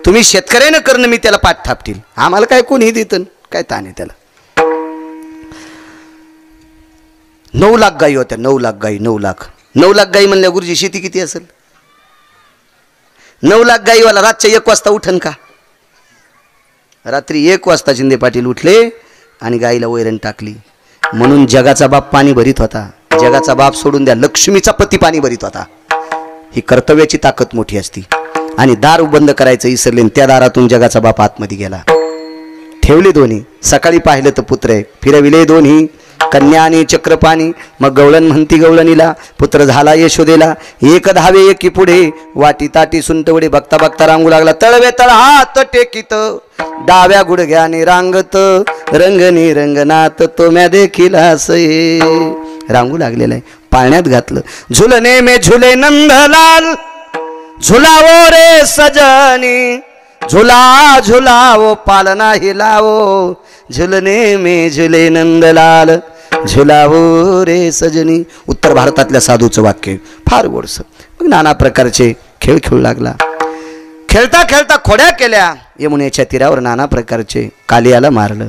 तुम्ही शेतकऱ्यानं करणं, मी त्याला पाठ थापतील. आम्हाला काय कोणी देतं, काय ताण आहे त्याला. 9 लाख गाई होत्या. 9 लाख गाई. 9 लाख गाई म्हणल्या गुरुजी शेती किती असेल? 9 लाख गाईवाला रातच्या 1 वाजता उठन का? रात्री 1 वाजता शिंदे पाटील उठले आणि गाईला वैरण टाकली. म्हणून जगाचा बाप पाणी भरीत होता. जगाचा बाप सोडून द्या, लक्ष्मीचा पती पाणी भरीत होता. ही कर्तव्याची ताकद मोठी असती. आणि दार बंद करायचं विसरले, त्या दारातून जगाचा बाप आतमध्ये गेला. ठेवले दोन्ही. सकाळी पाहिलं तर पुत्र आहे. फिरविले दोन्ही, कन्या आणि चक्रपाणी. मग गवळण म्हणती गवळणीला, पुत्र झाला यशोदेला. 1 धावे 1 पुढे, वाटी ताटी सुंटवडे. बघता बघता रांगू लागला. तळवे तळ हात टेकीत, डाव्या गुडघ्याने रांगत, रंगनी रंगनाथ तो म्या देखील हसये. रांगू लागलेला आहे. पाळण्यात घातलं. झुलने में झुले नंदलाल, झुलावो रे सजनी, झुला झुलावो पालना हिलावो, झुलने में झुले नंदलाल, झुलावो रे सजनी. उत्तर भारतातल्या साधूचं वाक्य, फार गोडसं. मग नाना प्रकारचे खेळ खेळू लागला. खेळता खेळता खोड्या केल्या. यमुनेच्या तीरावर नाना प्रकारचे. कालियाला मारलं.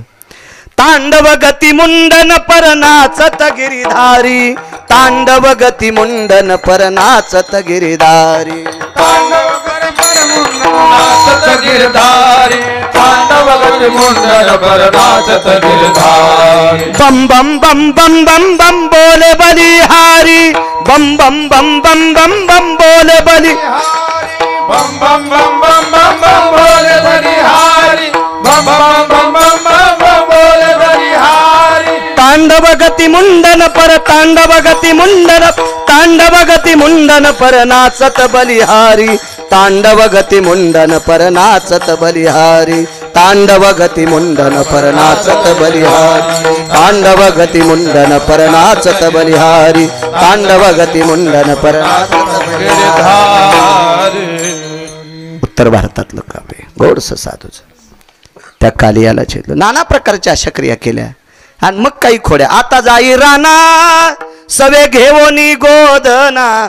तांडव गती मुंडन पर नाचत गिरिधारी, तांडव गती मुंडन पर नाचत गिरिधारी, तांडव गिरधारी, तांडव गती मुंडन पर नाचत गिरधारी. बम बम बम बम बम बम बोले बलिहारी, बम बम बम बम बम बम बोले बलिहारी, बम बम बम बम बम बम बोले बलिहारी, बम बम बम बम बम बम बोले बलिहारी. तांडव गती मुंडन पर, तांडव गती मुंडन, तांडव गती मुंडन पर नाचत बलिहारी, तांडव गती मुंडन पर नाचत बलिहारी, तांडव गती मुंडन पर नाचत बलिहारी, तांडव गती मुंडन पर नाचत बलिहारी, तांडव गती मुंडन पर नाचत बलिहारी. उत्तर भारतातलं काव्य गोडसं साधूचं. त्या कालियाला छेदलं. नाना प्रकारच्या अशा क्रिया केल्या. आणि मग काही खोड्या. आता जाई राणा सवे घेऊनी गोदना,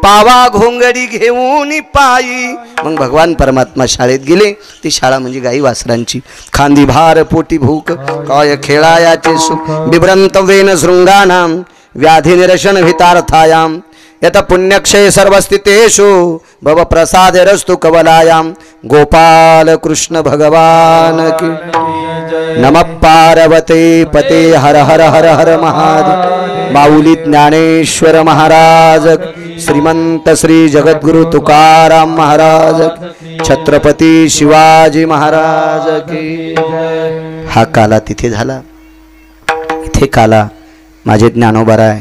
पावा घोंगडी घेऊन पायी. मग भगवान परमात्मा शाळेत गेले. ती शाळा म्हणजे गाई वासरांची. खांदी भार पोटी भूक, काय खेळायाचे सुख, बिभ्रंत वेन शृंगानाम, व्याधी निरशन हितार्थायाम, यत पुण्यक्षय सर्वस्थितेषु भव प्रसाद रस्तु कवलायाम. गोपाल कृष्ण भगवान की नमः. पार्वते पते हर हर हर हर महादेव. माऊली ज्ञानेश्वर महाराज, श्रीमंत श्री जगद्गुरु तुकाराम महाराज, छत्रपती शिवाजी महाराज की. हा काला तिथे झाला. इथे काला माझे ज्ञानोबराय,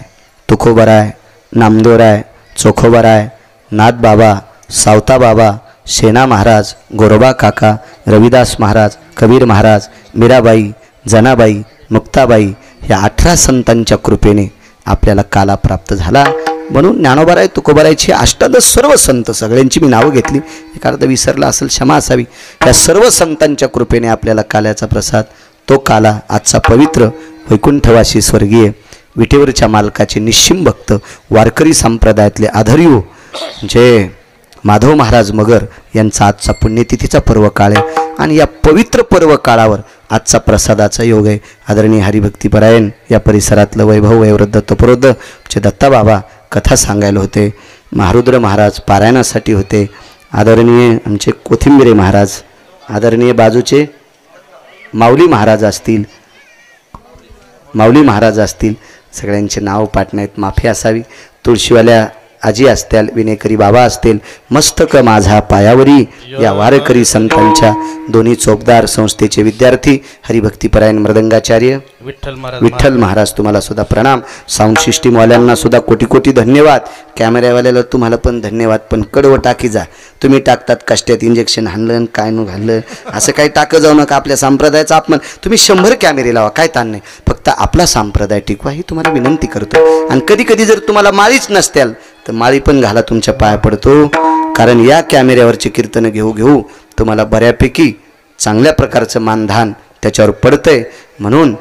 तुकोबराय, नामदेवराय, चोखोबराय, नाथ बाबा, सावता बाबा, सेना महाराज, गोरोबा काका, रविदास महाराज, कबीर महाराज, मीराबाई, जनाबाई, मुक्ताबाई या 18 संतांच्या कृपेने आपल्याला काला प्राप्त झाला. म्हणून ज्ञानोबराय, तुकोबरायची अष्टादश सर्व संत, सगळ्यांची मी नावं घेतली, एखादं विसरला असेल क्षमा असावी. या सर्व संतांच्या कृपेने आपल्याला काल्याचा प्रसाद, तो काला आजचा पवित्र वैकुंठवासी स्वर्गीय विटेवरच्या मालकाचे निश्चिम भक्त वारकरी संप्रदायातले आधार्यू जे माधव महाराज मगर यांचा आजचा पुण्यतिथीचा पर्व काळ आहे आणि या पवित्र पर्व काळावर आजचा प्रसादाचा योग आहे. आदरणीय हरिभक्तीपरायण या परिसरातलं वैभव वयोवृद्ध तपोवृद्ध चे दत्ताबाबा कथा सांगायला होते. महारुद्र महाराज पारायणासाठी होते. आदरणीय आमचे कोथिंबिरे महाराज, आदरणीय बाजूचे माऊली महाराज असतील सगळ्यांचे नाव पाठ नाहीत, माफी असावी. तुळशीवाल्या आजी असतील, विनेकरी बाबा असतील, मस्तक माझा पायावरी या वारकरी संतांच्या दोन्ही चोपदार संस्थेचे विद्यार्थी हरिभक्तीपरायण मृदंगाचार्य विठ्ठल महाराज तुम्हाला सुद्धा प्रणाम. साऊंड सिस्टीमवाल्यांना सुद्धा कोटी कोटी धन्यवाद. कॅमेऱ्यावाल्याला तुम्हाला पण धन्यवाद. पण कडवं टाकी जा, तुम्ही टाकतात कष्ट्यात इंजेक्शन हाणलं काय न घाललं असं काही टाकं जाऊ नका. आपल्या संप्रदायाचा अपमान. तुम्ही 100 कॅमेरे लावा, काय ताण नाही, फक्त आपला संप्रदाय टिकवा ही तुम्हाला विनंती करतो. आणि कधी कधी जर तुम्हाला माळीच नसत्याल तर माळी पण घाला, तुमच्या पाया पडतो. कारण या कॅमेऱ्यावरचे कीर्तन घेऊ तुम्हाला बऱ्यापैकी चांगल्या प्रकारचं मानधान त्याच्यावर पडतंय. म्हणून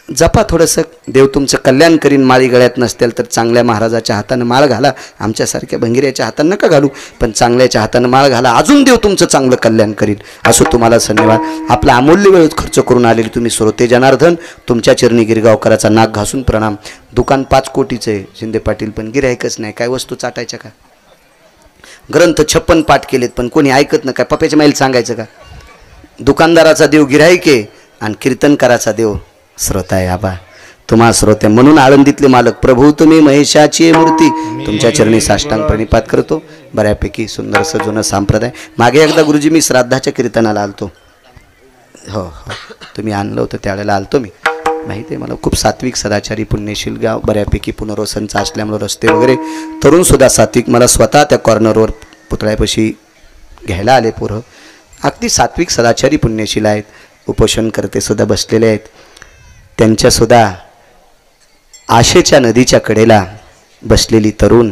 जपा थोडंसं, देव तुमचं कल्याण करीन. माळी गळ्यात नसतील तर चांगल्या महाराजाच्या हातानं माळ घाला, आमच्यासारख्या भंगिऱ्याच्या हातानं नका घालू, पण चांगल्याच्या हातानं माळ घाला, अजून देव तुमचं चांगलं कल्याण करील. असं तुम्हाला धन्यवाद. आपला अमूल्य वेळ खर्च करून आलेली तुम्ही श्रोते जनार्दन, तुमच्या चरणी गिरगावकराचा नाक घासून प्रणाम. दुकान 5 कोटीचं आहे शिंदे पाटील, पण गिऱ्हाईकच नाही. काय वस्तू चाटायच्या का? ग्रंथ 56 पाठ केलेत पण कोणी ऐकत नाही. काय पप्याच्या माईल सांगायचं का? दुकानदाराचा देव गिऱ्हाईक आहे आणि कीर्तनकाराचा देव श्रोता आहे. आबा तुम्हा श्रोते म्हणून आळंदीतले मालक प्रभू तुम्ही महेशाची मूर्ती तुमच्या चरणी साष्टांग प्रणिपात करतो. बऱ्यापैकी सुंदरसं जुनं संप्रदाय. मागे एकदा गुरुजी मी श्राद्धाच्या कीर्तनाला आलतो. हो तुम्ही आणलं होतं त्यावेळेला आलतो मी, माहिती आहे मला. खूप सात्विक सदाचारी पुण्यशील गाव, बऱ्यापैकी पुनर्वसनचं असल्यामुळं रस्ते वगैरे तरुणसुद्धा सात्विक. मला स्वतः त्या कॉर्नरवर पुतळ्यापाशी घ्यायला आले पोरं. अगदी सात्विक सदाचारी पुण्यशील आहेत. उपोषण करते सुद्धा बसलेले आहेत. त्यांच्यासुद्धा आशेच्या नदीच्या कडेला बसलेली तरुण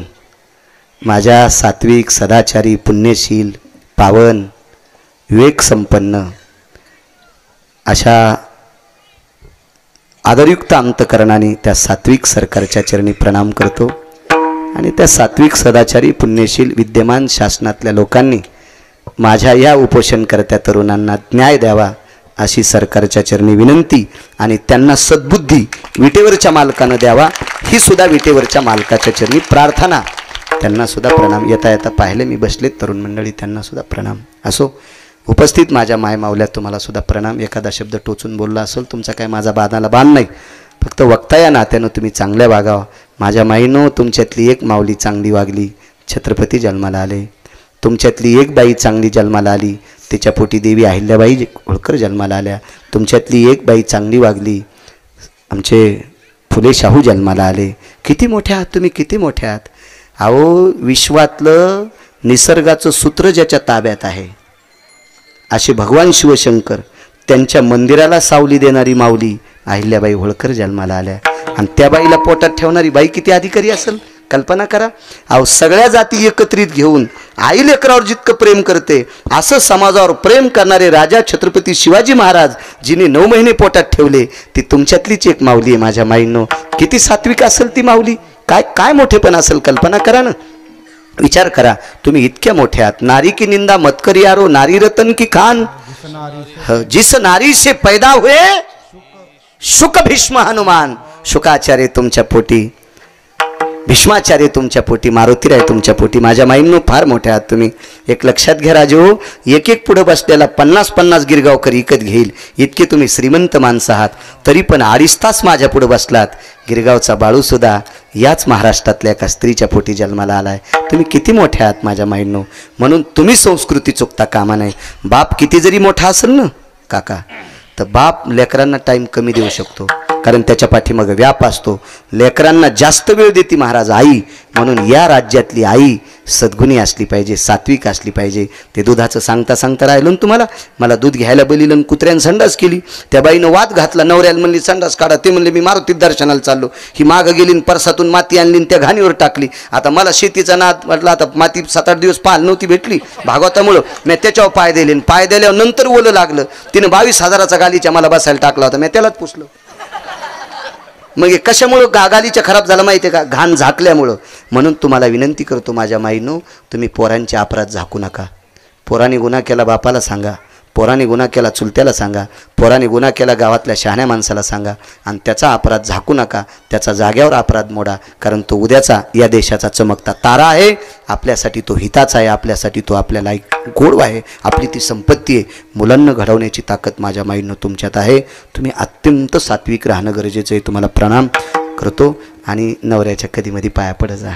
माझ्या सात्विक सदाचारी पुण्यशील पावन विवेकसंपन्न अशा आदरयुक्त अंतकरणाने त्या सात्विक सरकारच्या चरणी प्रणाम करतो. आणि त्या सात्विक सदाचारी पुण्यशील विद्यमान शासनातल्या लोकांनी माझ्या या उपोषणकर्त्या तरुणांना न्याय द्यावा अशी सरकारच्या चरणी विनंती. आणि त्यांना सद्बुद्धी विटेवरच्या मालकानं द्यावा ही सुद्धा विटेवरच्या मालकाच्या चरणी प्रार्थना. त्यांना सुद्धा प्रणाम. येता येता पाहिले मी बसलेत तरुण मंडळी, त्यांना सुद्धा प्रणाम. असो उपस्थित माझ्या मायमावल्या तुम्हाला सुद्धा प्रणाम. एखादा शब्द टोचून बोलला असेल तुमचा काय माझा बाणाला बाण नाही, फक्त वक्ता या नात्यानं तुम्ही चांगल्या वागावं. माझ्या माईनो तुमच्यातली एक माऊली चांगली वागली, छत्रपती जन्माला आले. तुमच्यातली एक बाई चांगली जन्माला आली, तिच्या पोटी देवी अहिल्याबाई होळकर जन्माला आल्या. तुमच्यातली एक बाई चांगली वागली, आमचे फुले शाहू जन्माला आले. किती मोठे आहात तुम्ही, किती मोठे आहात. अहो विश्वातलं निसर्गाचं सूत्र ज्याच्या ताब्यात आहे असे भगवान शिवशंकर, त्यांच्या मंदिराला सावली देणारी माऊली अहिल्याबाई होळकर जन्माला आल्या. आणि त्या बाईला पोटात ठेवणारी बाई किती अधिकारी असेल कल्पना करा. अहो सगळ्या जाती एकत्रित घेऊन आई लेकरावर जितकं प्रेम करते असं समाजावर प्रेम करणारे राजा छत्रपती शिवाजी महाराज जिने 9 महिने पोटात ठेवले, ती तुमच्यातलीच एक माऊली आहे माझ्या माईंनो. किती सात्विक असेल ती माऊली, काय काय मोठेपण असेल कल्पना करा ना. विचार करा तुम्ही इतक्या मोठ्या आहात. नारी की निंदा मत करी यारो, नारी रतन की खान. जिस नारी से पैदा हुए शुक भीष्म हनुमान. शुकाचार्य तुमच्या पोटी, भीष्माचार्य तुमच्या पोटी, मारुतीराय तुमच्या पोटी. माझ्या माईंनो फार मोठ्या आहात तुम्ही. एक लक्षात घ्या राजो, एक एक पुढं बसलेला 50-50 गिरगावकर विकत घेईल इतके तुम्ही श्रीमंत माणसं आहात. तरी पण 2.5 तास माझ्या पुढं बसलात. गिरगावचा बाळूसुद्धा याच महाराष्ट्रातल्या एका स्त्रीच्या पोटी जन्माला आलाय. तुम्ही किती मोठे आहात माझ्या माईंनो. म्हणून तुम्ही संस्कृती चुकता कामा नाही. बाप किती जरी मोठा असेल ना काका, तर बाप लेकरांना टाईम कमी देऊ शकतो, कारण त्याच्या पाठीमागे व्याप असतो. लेकरांना जास्त वेळ देते महाराज आई. म्हणून या राज्यातली आई सद्गुणी असली पाहिजे, सात्विक असली पाहिजे. ते दुधाचं सांगता सांगता राहिलं ना तुम्हाला. मला दूध घ्यायला बोलिलं, कुत्र्यानं संडास केली. त्या बाईनं वाद घातला. नवऱ्याला म्हणली संडास काढा, ते म्हणले मी मारुतीत दर्शनाला चाललो. ही मागं गेली, परसातून माती आणली, त्या घाणीवर टाकली. आता मला शेतीचा नाद म्हटलं, आता माती 7-8 दिवस पाहायला नव्हती भेटली भागवतामुळं. मी त्याच्यावर पाय दिले, पाय दिल्यावर नंतर ओलं लागलं. तिनं 22,000चा गालीच्या मला बसायला टाकला होता. मी त्यालाच पुसलं. मग हे कशामुळं गालीच्या खराब झालं माहिती आहे का? घाण झाकल्यामुळं. म्हणून तुम्हाला विनंती करतो माझ्या माईनो, तुम्ही पोरांचे अपराध झाकू नका. पोराने गुन्हा केला बापाला सांगा, पोराने गुन्हा केला चुलत्याला सांगा, पोराने गुन्हा केला गावातल्या शहाण्या माणसाला सांगा, आणि त्याचा अपराध झाकू नका. त्याचा जाग्यावर अपराध मोडा, कारण तो उद्याचा या देशाचा चमकता तारा आहे. आपल्यासाठी तो हिताचा आहे, आपल्यासाठी तो आपल्याला एक गोड आहे, आपली ती संपत्ती आहे. मुलांना घडवण्याची ताकद माझ्या माईनं तुमच्यात आहे. तुम्ही अत्यंत सात्विक राहणं गरजेचं आहे. तुम्हाला प्रणाम करतो आणि नवऱ्याच्या कधीमध्ये पाया पडत जा.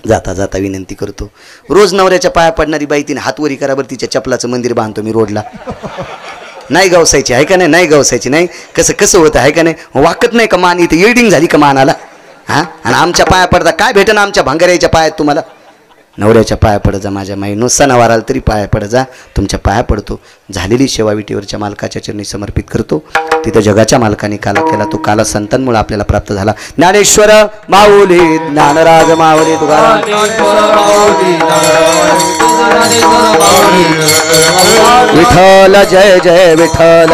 जाता जाता विनंती करतो, रोज नवऱ्याच्या पाया पडणारी बाई तिने हातवरी कराबर तिच्या चपलाचं मंदिर बांधतो मी रोडला. नाही गवसायची आहे का नाही? नाही गवसायची नाही. कसं कसं होतं आहे का नाही? वाकत नाही का मान? इथे येडिंग झाली का मानाला? हां, आणि आमच्या पाया पडता काय भेटन आमच्या भांगऱ्याच्या पायात तुम्हाला? नवऱ्याच्या पाया पडत जा माझ्या माई. नो सणावाराला तरी पाया पडत जा. तुमच्या पाया पडतो. झालेली सेवा विटीवरच्या मालकाच्या चरणी समर्पित करतो. तिथं जगाच्या मालकाने काला केला, तो काला संतांमुळे आपल्याला प्राप्त झाला. ज्ञानेश्वर माऊली, ज्ञानराज माऊली तुकाराम. विठ्ठल जय जय विठ्ठल.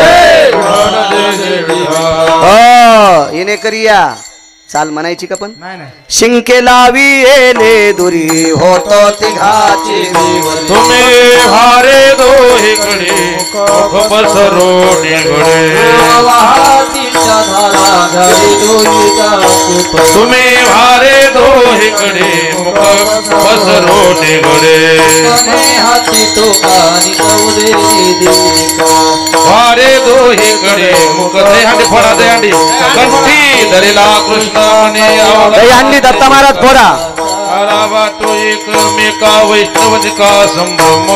हो येणे करिया चाल म्हणायची का? पण शिंके लावी येले दुरी होतो तिघाची. तुम्ही हारे दोहीकडे पसरो निगडे. तुम्ही हारे दोहीकडे पसरो निगडे. हारे दोहीकडे मुख दह्यांडी फोडा दह्यांडी कंठी धरेला कृष्ण दह्यांडी दत्ता महाराज फोडा. वाटो एकमेका वैष्णवनिका संभ्रम.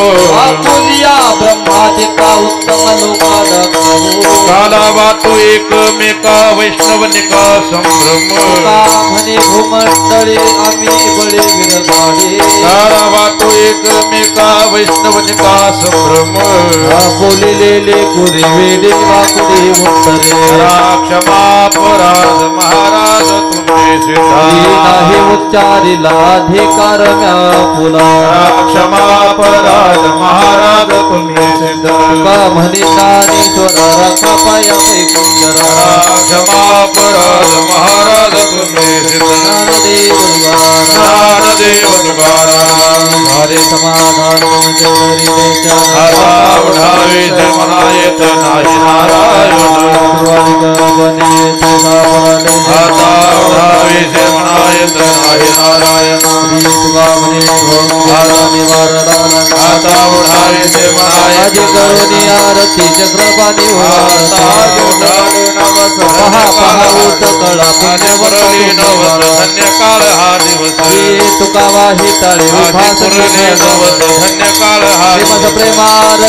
ब्रह्मादिका उत्तम काला वाटो एकमेका वैष्णवनिका संभ्रम. म्हणे भूमंडळी आम्ही बळे विरगाडे. काला वाटो एकमेका वैष्णवनिका संभ्रम. बोलिलेले कुरे वेडे वाकुडे उत्तरे. क्षमा पराध महाराज तुम्ही सिद्धा. नाही उच्चारिला अधिकार पुला. क्षमा पराध महाराज तुम्ही सिद्ध. म्हणे ज्ञानेश्वर रखा पायाचे कुंजरा. क्षमा पराध महाराज तुम्ही सिद्ध. ज्ञानदेव ज्ञानदेव तुकाराम. हरे समाधान आता उठावे ते मनायत नाही नारायण. आता उठावे ते मनायत नाही नारायण. आता उठावे ते मनायत करुणी आरती चक्रपाणी धन्यकाळ हा दिवस. तुका वाही तळे धन्यकाळ हा प्रेमार